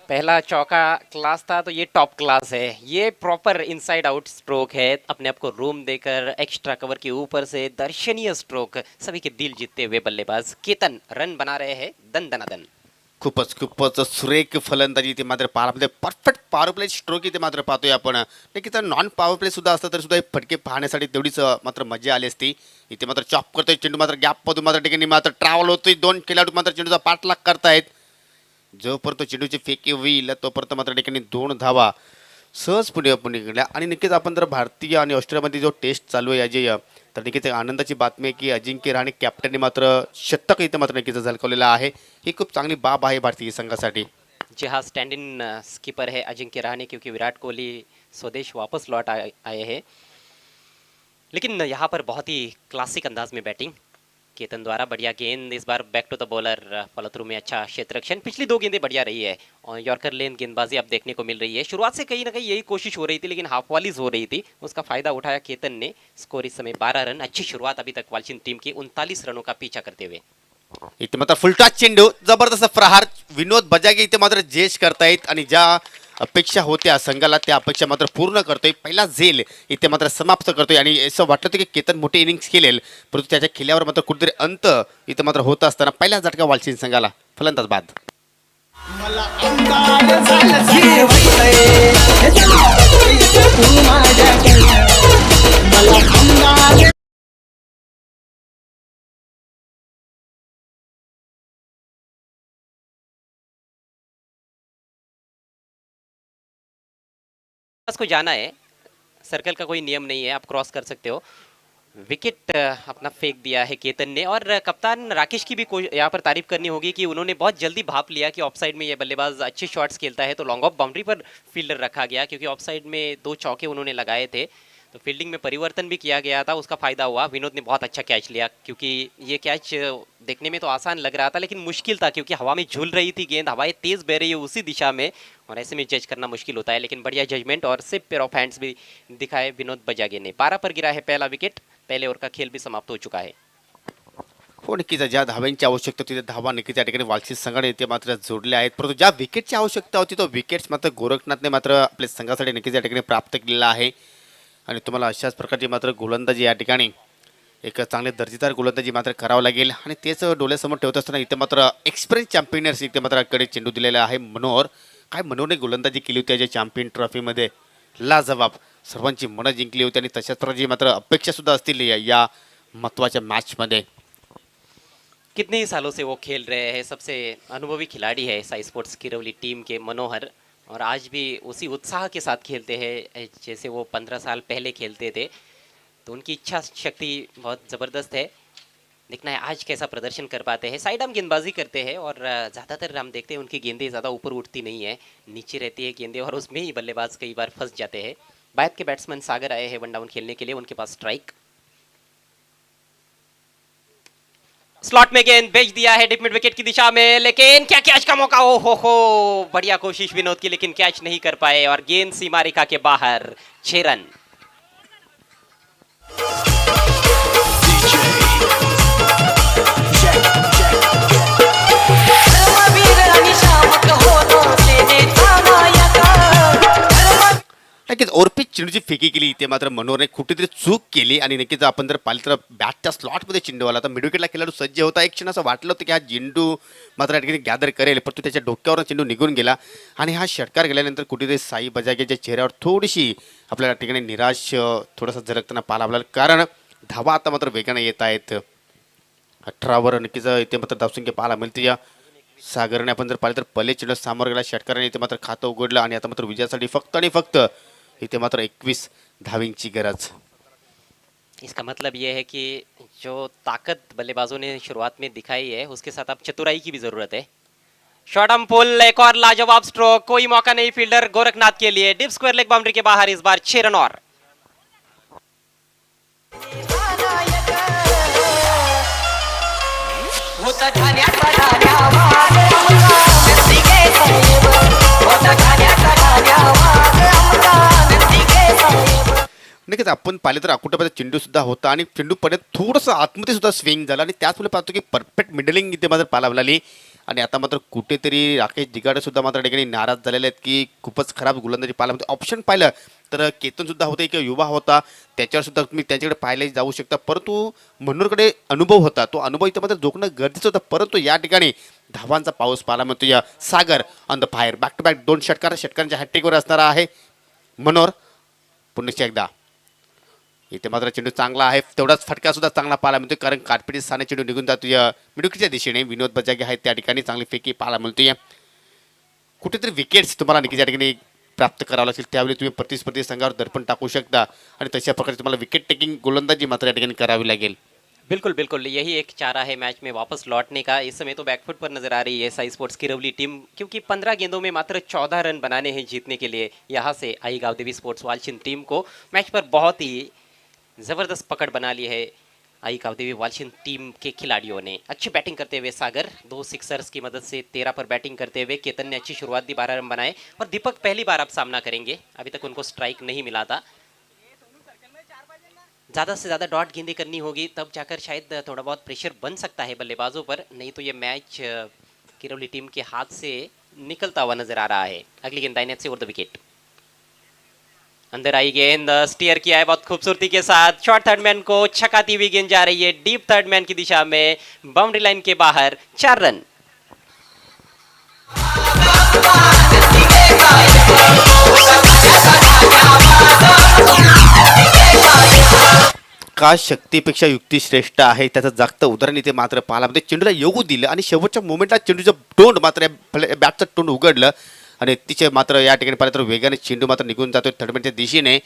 पहला चौका क्लास था, तो ये टॉप क्लास है। ये प्रॉपर इनसाइड आउट स्ट्रोक है, अपने आप को रूम देकर एक्स्ट्रा कवर के ऊपर से दर्शनीय स्ट्रोक, सभी के दिल जीतते हुए बल्लेबाज केतन रन बना रहे हैं दन दनादन। खूपच खूपच सुरेख फलंदाजी इथे मात्र पाहायला म्हणजे परफेक्ट पॉवर प्ले स्ट्रोक इथे मात्र पाहतोय आपण. नक्कीच नॉन पॉवर प्ले सुद्धा असतं तरी सुद्धा हे फटके पाहण्यासाठी तेवढीच मात्र मजा आली असती. इथे मात्र चॉप करतोय चेंडू, मात्र गॅप मधून मात्र ठिकाणी मात्र ट्रॅव्हल होतोय. 2 खेळाडू मात्र चेंडूचा पाठलाग करतायत. जोपर्यंत चेंडूची फेकी होईल तोपर्यंत मात्र ठिकाणी 2 धावा सहज पुढे निघाल्या. आणि नक्कीच आपण जर भारतीय आणि ऑस्ट्रेलियामध्ये जो टेस्ट चालू आहे अजय, तर नक्कीच एक आनंदाची बातमी आहे की अजिंक्य रहाणे कॅप्टनने मात्र शतक इथं मात्र नक्कीच झलकवलेलं आहे. ही खूप चांगली बाब आहे भारतीय संघासाठी. जी हाँ, स्टैंड इन स्कीपर है अजिंक्य रहाणे, क्योंकि विराट कोहली स्वदेश वापस लौट आए हैं। लेकिन यहाँ पर बहुत ही क्लासिक अंदाज में बैटिंग केतन द्वारा, बढ़िया गेंद इस बार back to the bowler, follow through में अच्छा क्षेत्ररक्षण। पिछली 2 गेंदें बढ़िया रही है और यॉर्कर लेन गेंदबाजी अब देखने को मिल रही है। शुरुआत से कहीं ना कहीं यही कोशिश हो रही थी लेकिन हाफ वॉलीज हो रही थी, उसका फायदा उठाया केतन ने। स्कोर इस समय 12 रन, अच्छी शुरुआत अभी तक वालचिन टीम की 39 रनों का पीछा करते हुए। इथे मात्र फुलटॉस चेंडू, जबरदस्त प्रहार. विनोद बजागे इथे मात्र जेश करतायत आणि ज्या अपेक्षा होत्या संघाला त्या अपेक्षा मात्र पूर्ण करतोय. पहिला झेल इथे मात्र समाप्त करतोय आणि असं वाटत होतं की केतन मोठी इनिंग्स खेळेल, परंतु त्याच्या खेळल्यावर मात्र कुठेतरी अंत इथे मात्र होत असताना पहिला झटका वालचिन संघाला. फलंदाज बाद. मला अंगार झालं जिरवतंय, हे झालं तू माझ्या मला अंगार. को जाना है, सर्कल का कोई नियम नहीं है, आप क्रॉस कर सकते हो। विकेट अपना फेंक दिया है केतन ने। और कप्तान राकेश की भी यहाँ पर तारीफ करनी होगी कि उन्होंने बहुत जल्दी भाप लिया कि ऑफसाइड में ये बल्लेबाज अच्छे शॉट्स खेलता है, तो लॉन्ग ऑफ बाउंड्री पर फील्डर रखा गया, क्योंकि ऑफसाइड में 2 चौके उन्होंने लगाए थे। तो फील्डिंग में परिवर्तन भी किया गया था, उसका फायदा हुआ। विनोद ने बहुत अच्छा कैच लिया, क्योंकि ये कैच देखने में तो आसान लग रहा था लेकिन मुश्किल था, क्योंकि हवा में झूल रही थी गेंद, हवाएं तेज बह रही है उसी दिशा में, और ऐसे में जज करना मुश्किल होता है। लेकिन बढ़िया जजमेंट और सिर्फ पेयर ऑफ हैंड्स भी दिखाए विनोद बजागे ने। 12 पर गिरा है पहला विकेट, पहले ओवर का खेल भी समाप्त हो चुका है। हो नक्कीच ज्या धाव्यांची आवश्यकता होती त्या धावा नक्कीच या ठिकाणी वालशी संघाने इथे मात्र जोडल्या आहेत, परंतु ज्या विकेटची आवश्यकता होती तो विकेट्स मात्र गोरखनाथने मात्र आपल्या संघासाठी नक्कीच या ठिकाणी प्राप्त केलेला आहे. आणि तुम्हाला अशाच प्रकारची मात्र गोलंदाजी या ठिकाणी एक चांगले दर्जेदार गोलंदाजी मात्र करावं लागेल. आणि तेच डोळ्यासमोर ठेवत असताना इथे मात्र एक्सपिरियन्स चॅम्पियनर्स इथे मात्र कडे चेंडू दिलेला आहे. मनोहर काय मनोहरने गोलंदाजी केली होती या चॅम्पियन ट्रॉफीमध्ये, लाजवाब, सर्वांची मनं जिंकली होती. आणि तशाच प्रकारची मात्र अपेक्षा सुद्धा असतील या महत्त्वाच्या मॅचमध्ये. कितने ही सालों से वो खेल रहे हैं, सबसे अनुभवी खिलाड़ी है साई स्पोर्ट्स किरवली टीम के मनोहर, और आज भी उसी उत्साह के साथ खेलते हैं जैसे वो 15 साल पहले खेलते थे। तो उनकी इच्छा शक्ति बहुत ज़बरदस्त है। देखना है आज कैसा प्रदर्शन कर पाते हैं। साइड आर्म गेंदबाजी करते हैं और ज़्यादातर हम देखते हैं उनकी गेंदें ज़्यादा ऊपर उठती नहीं है, नीचे रहती है गेंदें, और उसमें ही बल्लेबाज कई बार फंस जाते हैं। बैट के बैट्समैन सागर आए हैं वन डाउन खेलने के लिए, उनके पास स्ट्राइक। स्लॉट में गेंद भेज दिया है डिप मिड विकेट की दिशा में, लेकिन क्या कैच का मौका, ओ हो, बढ़िया कोशिश विनोद की, लेकिन कैच नहीं कर पाए और गेंद सीमा रेखा के बाहर। 6 रन। धर्मवीर आणि शामक होतो सेनेचा नायक. नक्कीच ओरपी चेंडूची फेकी केली इथे मात्र मनोहरने कुठेतरी चूक केली. आणि नक्कीच आपण जर पाहिलं तर बॅटच्या स्लॉटमध्ये चेंडू आला तर मिडविकेटला खेळाडू सज्ज होता. एक क्षण असं वाटलं होतं की हा चेंडू मात्र या ठिकाणी गॅदर करेल, परंतु त्याच्या डोक्यावर चेंडू निघून गेला. आणि हा षटकार गेल्यानंतर कुठेतरी साई बजागेच्या चेहऱ्यावर थोडीशी आपल्याला ठिकाणी निराश थोडासा झलकताना पाहायला लागला, कारण धावा आता मात्र वेगाने येत आहेत. 18वर नक्कीच इथे मात्र धावसंख्या पाहायला मिळते. या सागरने आपण जर पाहिलं तर पहिले चेंडू सामोर गेला, षटकाराने इथे मात्र खातं उघडलं. आणि आता मात्र विजयासाठी फक्त आणि फक्त इथे मात्र 21 धावींची गरज. इसका मतलब ये है कि जो ताकत बल्लेबाजों ने शुरुआत में दिखाई है उसके साथ अब चतुराई की भी जरूरत है। शॉर्ट आर्म पुल, एक और लाजवाब स्ट्रोक, कोई मौका नहीं फील्डर गोरखनाथ के लिए। डिप स्क्वायर लेग बाउंड्री के बाहर इस बार 6 रन और। होता ठाण्याचा ठाण्यावाद आमचा नंदिके साहेब. होता ठाण्याचा ठाण्यावाद आमचा नंदिके साहेब. नक्कीच आपण पाहिलं तर अकुटामध्ये चेंडू सुद्धा होता आणि चेंडू पडत थोडंसं आतमध्ये सुद्धा स्विंग झाला. आणि त्याचमुळे पाहतो की परफेक्ट मिडलिंग इथे मात्र पाहायला मिळाली. आणि आता मात्र कुठेतरी राकेश जिगाडे सुद्धा मात्र ठिकाणी नाराज झालेले आहेत की खूपच खराब गोलंदाजी पाहायला मिळते. ऑप्शन पाहिलं तर केतन सुद्धा होते किंवा युवा होता, त्याच्यावर सुद्धा तुम्ही त्यांच्याकडे पाहायला जाऊ शकता, परंतु मनोहरकडे अनुभव होता, तो अनुभव इथं मात्र जोखणं गरजेचं होतं. परंतु या ठिकाणी धावांचा पाऊस पाहायला मिळतो. या Sagar on the fire, back to back 2 षटकांच्या हॅट्रिकवर असणारा आहे मनोहर. पुन्हा एकदा इथे मात्र चेंडू चांगला आहे, तेवढाच फटका सुद्धा चांगला पाहायला मिळतो, कारण काटपिटी स्थाने चेंडू निघून जातो या मिडुकीच्या दिशेने. विनोद बजागे आहेत त्या ठिकाणी, चांगली फेकी पाहायला मिळते. कुठेतरी विकेट्स तुम्हाला नक्कीच या ठिकाणी प्राप्त करावं लागतील, त्यावेळी तुम्ही प्रतिस्पर्धी संघावर दर्पण टाकू शकता. आणि तशा प्रकारे तुम्हाला विकेट टेकिंग गोलंदाजी मात्र या ठिकाणी करावी लागेल. बिल्कुल बिल्कुल, यही एक चारा है मैच में वापस लौटने का। इस समय तो बैकफुट पर नजर आ रही है साई स्पोर्ट्स किरवली टीम, क्योंकि 15 गेंदों में मात्र 14 रन बनाने हैं जीतने के लिए। यहाँ से आई गावदेवी स्पोर्ट्स वालचिन टीम को मैच पर बहुत ही ज़बरदस्त पकड़ बना ली है आई गावदेवी वालचिन टीम के खिलाड़ियों ने। अच्छी बैटिंग करते हुए सागर 2 सिक्सर्स की मदद से 13 पर बैटिंग करते हुए केतन ने अच्छी शुरुआत दी, 12 रन बनाए। और दीपक पहली बार अब सामना करेंगे, अभी तक उनको स्ट्राइक नहीं मिला था। ज़्यादा से ज़्यादा डॉट गेंदें करनी होगी, तब जाकर शायद थोड़ा बहुत प्रेशर बन सकता है बल्लेबाजों पर, नहीं तो ये मैच किरवली टीम के हाथ से निकलता हुआ नजर आ रहा है। अगली गेंद दाहिने से ओवर द विकेट, अंदर आई गेंद, स्टीयर किया है बहुत खूबसूरती के साथ। शॉर्ट थर्ड मैन को छकाती हुई गेंद जा रही है डीप थर्ड मैन की दिशा में, बाउंड्री लाइन के बाहर। 4 रन। का शक्तीपेक्षा युक्ती श्रेष्ठ आहे, त्याचं जागतं उदाहरण इथे मात्र पाहायला म्हणजे चेंडूला येऊ दिलं आणि शेवटच्या मोमेंटला चेंडूचं तोंड मात्र बॅटचं तोंड उघडलं आणि तिचे मात्र या ठिकाणी पाहिलं तर वेगाने चेंडू मात्र निघून जातोय थर्डमॅनच्या दिशेने.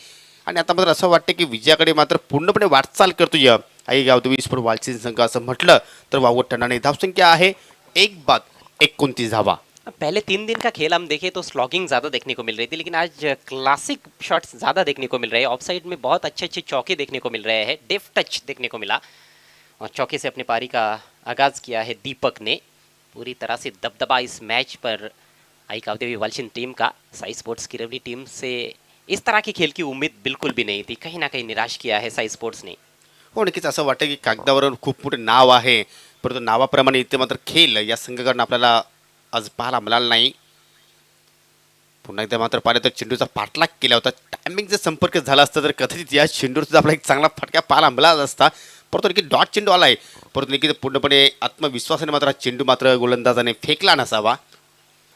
आणि आता मात्र असं वाटतं की विजयाकडे मात्र पूर्णपणे वाटचाल करतोय आई गावदेवी स्पोर्ट वालचिंद संघ असं म्हटलं तर वावगं ठरणारी धावसंख्या आहे 1 बाद 29 धावा. पहले 3 दिन का खेल हम देखें तो स्लॉगिंग ज़्यादा देखने को मिल रही थी, लेकिन आज क्लासिक शॉट्स ज़्यादा देखने को मिल रहे हैं. ऑफ साइड में बहुत अच्छे अच्छे चौके देखने को मिल रहे हैं, डेफ टच देखने को मिला और चौके से अपनी पारी का आगाज़ किया है दीपक ने. पूरी तरह से दबदबा इस मैच पर आई कावदेवी वालचिंद टीम का. साई स्पोर्ट्स किरवली टीम से इस तरह के खेल की उम्मीद बिल्कुल भी नहीं थी. कहीं ना कहीं निराश किया है साई स्पोर्ट्स ने. हो, नक्कीच असं वाटतं की कागदावर खूप मोठे नाव आहे, परंतु नावाप्रमाणे इथे मात्र खेळ या संघाकडून आपल्याला आज पाहायला मिळाला नाही. पुन्हा एकदा मात्र पाहिलं तर चेंडूचा पाठलाग केला होता. टायमिंग जर संपर्क झाला असता तर कदाचित या चेंडूवर सुद्धा आपला एक चांगला फटका पाहायला मिळाला असता. परंतु नक्की डॉट चेंडू आलाय, परंतु नक्की पूर्णपणे आत्मविश्वासाने मात्र हा चेंडू मात्र गोलंदाजाने फेकला नसावा.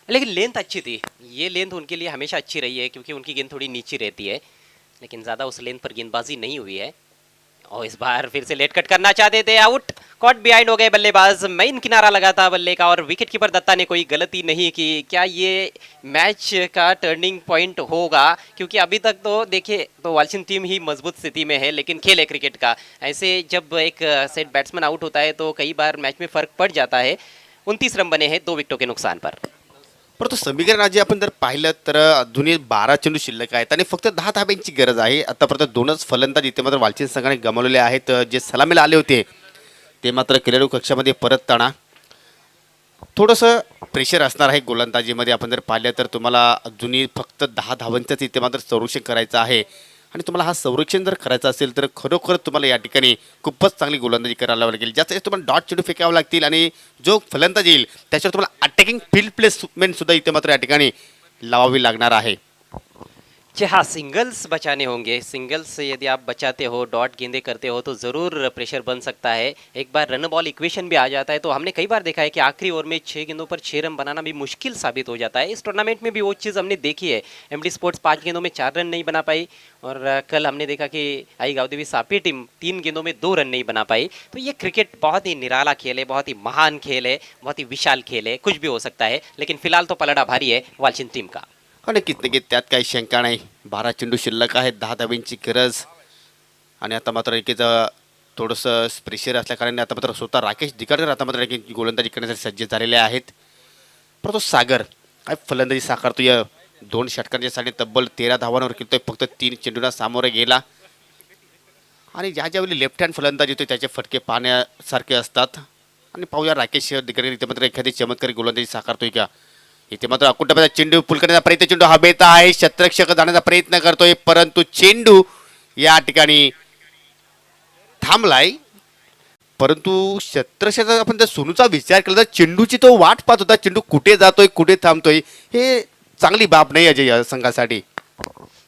लेकिन लेंथ अच्छी थी. ये लेंथ उनके लिए हमेशा अच्छी रही है क्योंकि उनकी गेंद थोड़ी नीची रहती है, लेकिन ज़्यादा उस लेंथ पर गेंदबाजी नहीं हुई है. और इस बार फिर से लेट कट करना चाहते थे, आउट. कॉट बिहाइंड हो गए बल्लेबाज. मेन किनारा लगा था बल्ले का और विकेट कीपर दत्ता ने कोई गलती नहीं की. क्या ये मैच का टर्निंग पॉइंट होगा? क्योंकि अभी तक तो देखिए तो वालचिंद टीम ही मजबूत स्थिति में है, लेकिन खेल है क्रिकेट का. ऐसे जब एक सेट बैट्समैन आउट होता है तो कई बार मैच में फर्क पड़ जाता है. 29 रन बने हैं 2 विकेटों के नुकसान पर. परंतु समीकरण आजी आपण जर पाहिलं तर अजूनही 12 चेंडू शिल्लक आहेत आणि फक्त 10 धाब्यांची गरज आहे. आतापर्यंत 2च फलंदाज इथे मात्र वालचिंद संघाने गमावलेले आहेत. जे सलामीला आले होते ते मात्र खेळाडू कक्षामध्ये परतताना थोडंसं प्रेशर असणार आहे गोलंदाजीमध्ये. आपण जर पाहिलं तर तुम्हाला अजूनही फक्त 10 धावांचंच इथे मात्र संरक्षण करायचं आहे आणि तुम्हाला हा संरक्षण जर करायचं असेल तर खरोखर तुम्हाला या ठिकाणी खूपच चांगली गोलंदाजी करायला लागेल. जास्त तुम्हाला डॉट चेंडू फेकावे लागतील आणि जो फलंदाज येईल त्याच्यावर तुम्हाला अटॅकिंग फील्ड प्लेसमेंट सुद्धा इथे मात्र या ठिकाणी लावावी लागणार आहे. जी हाँ, सिंगल्स बचाने होंगे. सिंगल्स से यदि आप बचाते हो, डॉट गेंदे करते हो तो ज़रूर प्रेशर बन सकता है. एक बार रन बॉल इक्वेशन भी आ जाता है तो हमने कई बार देखा है कि आखिरी ओवर में 6 गेंदों पर 6 रन बनाना भी मुश्किल साबित हो जाता है. इस टूर्नामेंट में भी वो चीज़ हमने देखी है. एमडी स्पोर्ट्स 5 गेंदों में 4 रन नहीं बना पाई और कल हमने देखा कि आई गावदेवी सापी टीम 3 गेंदों में 2 रन नहीं बना पाई. तो ये क्रिकेट बहुत ही निराला खेल है, बहुत ही महान खेल है, बहुत ही विशाल खेल है. कुछ भी हो सकता है, लेकिन फिलहाल तो पलड़ा भारी है वालचिंद टीम का. नक्कीच नक्कीच त्यात काही शंका नाही. 12 चेंडू शिल्लक आहेत, 10 धाब्यांची गरज आणि आता मात्र एकेच थोडंसं प्रेशर असल्या कारणाने आता मात्र स्वतः राकेश दिगाडकर आता मात्र एक गोलंदाजी करण्यासाठी सज्ज झालेले आहेत. परंतु सागर काय फलंदाजी साकारतो. या 2 षटकांच्या साठी तब्बल 13 धावांवर खेळतोय. फक्त 3 चेंडूंना सामोरे गेला आणि ज्यावेळी लेफ्ट हँड फलंदाज येतो त्याचे फटके पाहण्यासारखे असतात. आणि पाहूया राकेश दिगाडकर इथे मात्र एखादी चमत्कारी गोलंदाजी साकारतोय का. इथे मात्र अकुटपणे चेंडू पुल करण्याचा प्रयत्न, चेंडू हवेत आहे, शतरक्षक जाण्याचा प्रयत्न करतोय परंतु चेंडू या ठिकाणी थांबलाय. परंतु शतरक्षक आपण जर सोनूचा विचार केला तर चेंडूची तो वाट पाहत होता. चेंडू कुठे जातोय, कुठे थांबतोय, हे चांगली बाब नाही अजय या संघासाठी.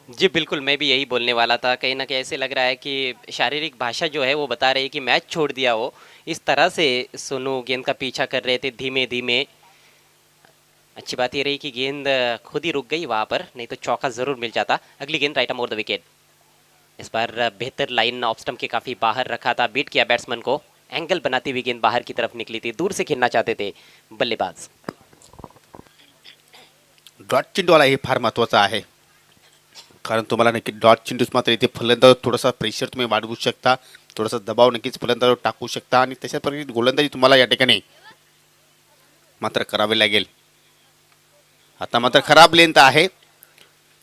जी बिल्कुल, मैं भी यही बोलने वाला था. कहीं ना कहीं ऐसे लग रहा है कि शारीरिक भाषा जो है वो बता रही है कि मैच छोड़ दिया हो. इस तरह से सोनू गेंद का पीछा कर रहे थे धीमे धीमे. अच्छी बात ये रही कि गेंद खुद ही रुक गई वहाँ पर, नहीं तो चौका ज़रूर मिल जाता. अगली गेंद राइट मोर द विकेट. इस बार बेहतर लाइन ऑफ स्टंप के काफ़ी बाहर रखा था, बीट किया बैट्समैन को. एंगल बनाती हुई गेंद बाहर की तरफ निकली थी, दूर से खेलना चाहते थे बल्लेबाज. डॉट चेंडूवाला हे फार महत्त्वाचं आहे, कारण तुम्हाला नक्की डॉट चेंडूस मात्र इथे फलंदाज थोडासा प्रेशर तुम्ही वाढवू शकता, थोडासा दबाव नक्कीच फलंदाजावर टाकू शकता आणि तशा प्रकारे गोलंदाजी तुम्हाला या ठिकाणी मात्र करावी लागेल. आता मात्र खराब लेंथ आहे,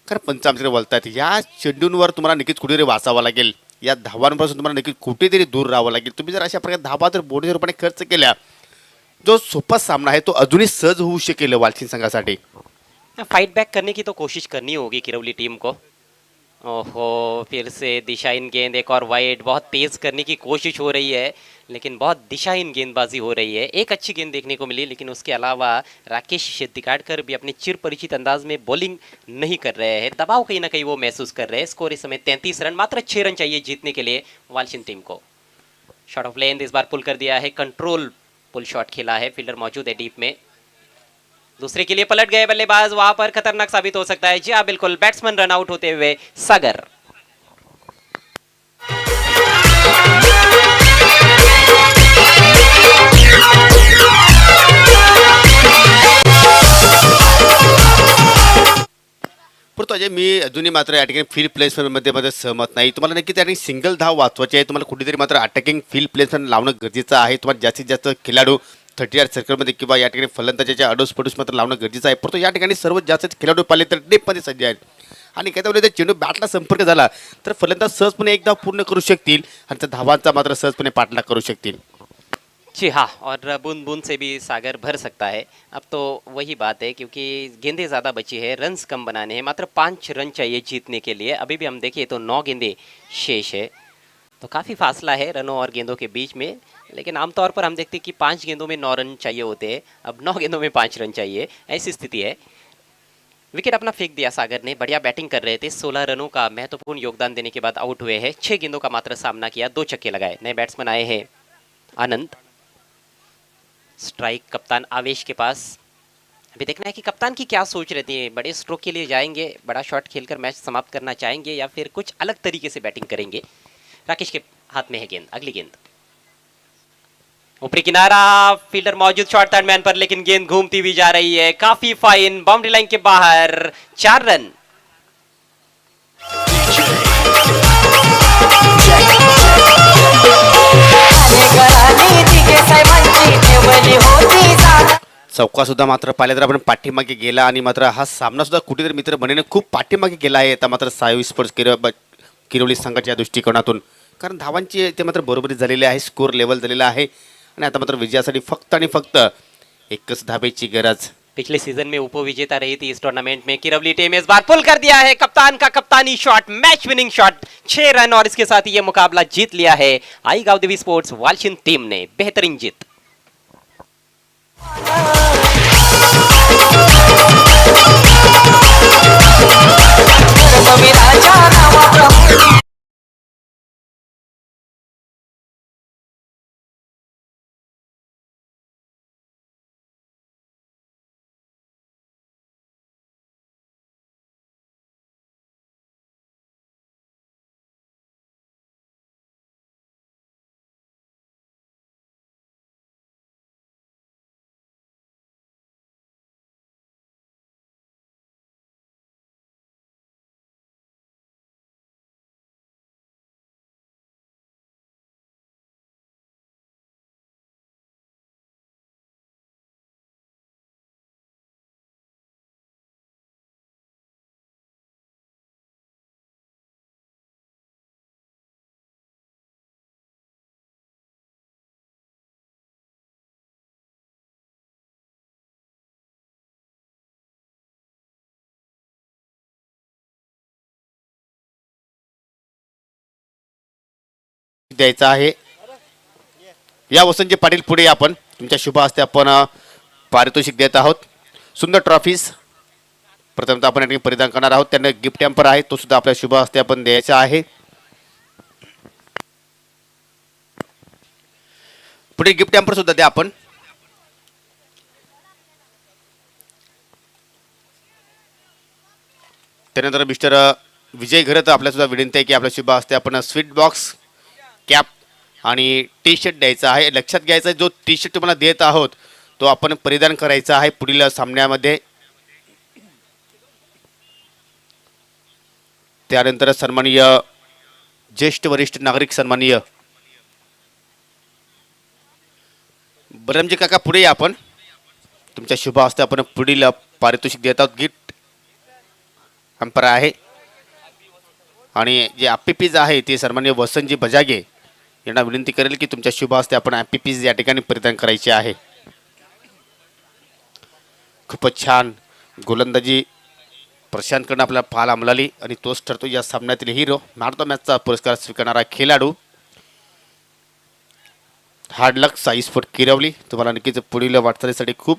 कारण पंच आमच्याकडे बोलतात या चेंडूंवर तुम्हाला नक्कीच कुठेतरी वाचावं लागेल. या धावांपासून तुम्हाला नक्कीच कुठेतरी दूर राहावं लागेल. तुम्ही जर अशा प्रकारे धावा जर बोडीवरपणे खर्च केल्या, जो सोपा सामना है तो अजूनही सहज होऊ शकेल वालचिंद संघासाठी. फाइट बैक करने की तो कोशिश करनी होगी किरवली टीम को. ओहो, फिर से दिशाहीन गेंद, एक और वाइड. बहुत तेज़ करने की कोशिश हो रही है लेकिन बहुत दिशाहीन गेंदबाजी हो रही है. एक अच्छी गेंद देखने को मिली, लेकिन उसके अलावा राकेश दिगाडकर भी अपने चिर परिचित अंदाज में बॉलिंग नहीं कर रहे हैं. दबाव कहीं ना कहीं वो महसूस कर रहे हैं. स्कोर इस समय 33 रन. मात्र 6 रन चाहिए जीतने के लिए वालचिंद टीम को. शॉट ऑफ लेंथ इस बार पुल कर दिया है, कंट्रोल पुल शॉट खेला है. फील्डर मौजूद है डीप में. दूसरे के लिए पलट गए बल्लेबाज, वहां पर खतरनाक साबित हो सकता है. जी हाँ बिल्कुल, बैट्समैन रन आउट होते हुए सागर. परंतु अजय मी अजूनही मात्र या ठिकाणी फील्ड प्लेसमेंटमध्ये मध्ये सहमत नाही. तुम्हाला नक्की त्या ठिकाणी सिंगल धाव वाचवायची आहे. तुम्हाला कुठेतरी मात्र अटॅकिंग फील्ड प्लेसमेंट लावणं गरजेचं आहे. तुम्हाला जास्तीत जास्त खेळाडू 30 सर्कलमध्ये किंवा या ठिकाणी फलंदाजाच्या अडोस पडोस मात्र लावणं गरजेचं आहे. परंतु या ठिकाणी सर्वात जास्त खेळाडू पाहिले तर डेपमध्ये सज्ज आहेत आणि काय त्यामुळे चेंडू बॅटला संपर्क झाला तर फलंदाज सहजपणे एक धाव पूर्ण करू शकतील आणि त्या धावांचा मात्र सहजपणे पाठलाग करू शकतील. जी हाँ, और बूंद बूंद से भी सागर भर सकता है. अब तो वही बात है क्योंकि गेंदें ज़्यादा बची है, रन्स कम बनाने हैं, मात्र 5 रन चाहिए जीतने के लिए. अभी भी हम देखें तो 9 गेंदें शेष है, तो काफ़ी फासला है रनों और गेंदों के बीच में. लेकिन आमतौर पर हम देखते हैं कि 5 गेंदों में 9 रन चाहिए होते हैं, अब 9 गेंदों में 5 रन चाहिए, ऐसी स्थिति है. विकेट अपना फेंक दिया सागर ने, बढ़िया बैटिंग कर रहे थे. 16 रनों का महत्वपूर्ण योगदान देने के बाद आउट हुए हैं. 6 गेंदों का मात्र सामना किया, 2 छक्के लगाए. नए बैट्समैन आए हैं आनंद. स्ट्राइक कप्तान आवेश के पास. अभी देखना है कि कप्तान की क्या सोच रहती है. बड़े स्ट्रोक के लिए जाएंगे, बड़ा शॉट खेलकर मैच समाप्त करना चाहेंगे या फिर कुछ अलग तरीके से बैटिंग करेंगे. राकेश के हाथ में है गेंद. अगली गेंद ऊपरी किनारा, फील्डर मौजूद शॉट थर्ड मैन पर, लेकिन गेंद घूमती हुई जा रही है. काफी फाइन, बाउंड्री लाइन के बाहर. 4 रन. घराणी दिगे साहेबांची ठेवली होती जात. चौका सुद्धा मात्र पाहिलं तर आपण पाठीमागे गेला आणि मात्र हा सामना सुद्धा कुठेतरी मित्र म्हणेने खूप पाठीमागे गेला आहे. आता मात्र साई स्पोर्ट्स किरोली संघाच्या दृष्टिकोनातून, कारण धावांची ते मात्र बरोबरी झालेली आहे, स्कोर लेवल झालेला आहे आणि आता मात्र विजयासाठी फक्त आणि फक्त एकच धाबेची गरज. पिछले सीजन में उपविजेता रही थी इस टूर्नामेंट में किरवली टीम. इस बार पुल कर दिया है कप्तान का कप्तानी shot, match winning shot. 6 run और इसके साथ ही ये मुकाबला जीत लिया है आई गावदेवी स्पोर्ट्स वालशिन टीम ने. बेहतरीन जीत. धर्मवीराच्या नावाप्रमाणे द्यायचा आहे. या वसंतजी पाटील पुढे आपण तुमच्या शुभ हस्ते आपण पारितोषिक देत आहोत. सुंदर ट्रॉफीज प्रथमतः आपण या ठिकाणी परिधान करणार आहोत. त्यांना गिफ्ट टॅम्पर आहे, तो सुद्धा आपल्या शुभ हस्ते आपण द्यायचा आहे. पुढे गिफ्ट टॅम्पर सुद्धा द्या आपण. त्यानंतर मिस्टर विजय घरत आपल्या सुद्धा विनंती आहे की आपल्या शुभ हस्ते आपण स्वीट बॉक्स, कॅप आणि टी शर्ट द्यायचा आहे. लक्षात घ्यायचं आहे, जो टी शर्ट तुम्हाला देत आहोत तो आपण परिधान करायचा आहे पुढील सामन्यामध्ये. त्यानंतर सन्माननीय ज्येष्ठ वरिष्ठ नागरिक सन्माननीय बरमजी काका पुढे या आपण. तुमच्या शुभ हस्ते आपण पुढील पारितोषिक देत आहोत. गिफ्ट हॅम्पर आहे आणि जे ॲपीपीज आहे ते सन्माननीय वसंतजी बजागे यांना विनंती करेल की तुमच्या शुभ हस्ते आपण ॲपीपीज या ठिकाणी परिधान करायचे आहे. खूपच छान गोलंदाजी प्रशांतकडनं आपल्याला पाहायला मिळाली आणि तोच ठरतो या सामन्यातील हिरो. मॅन ऑफ द मॅचचा पुरस्कार स्वीकारणारा खेळाडू. हार्ड लक साई स्पोर्ट किरवली. तुम्हाला नक्कीच पुढील वाटचालीसाठी खूप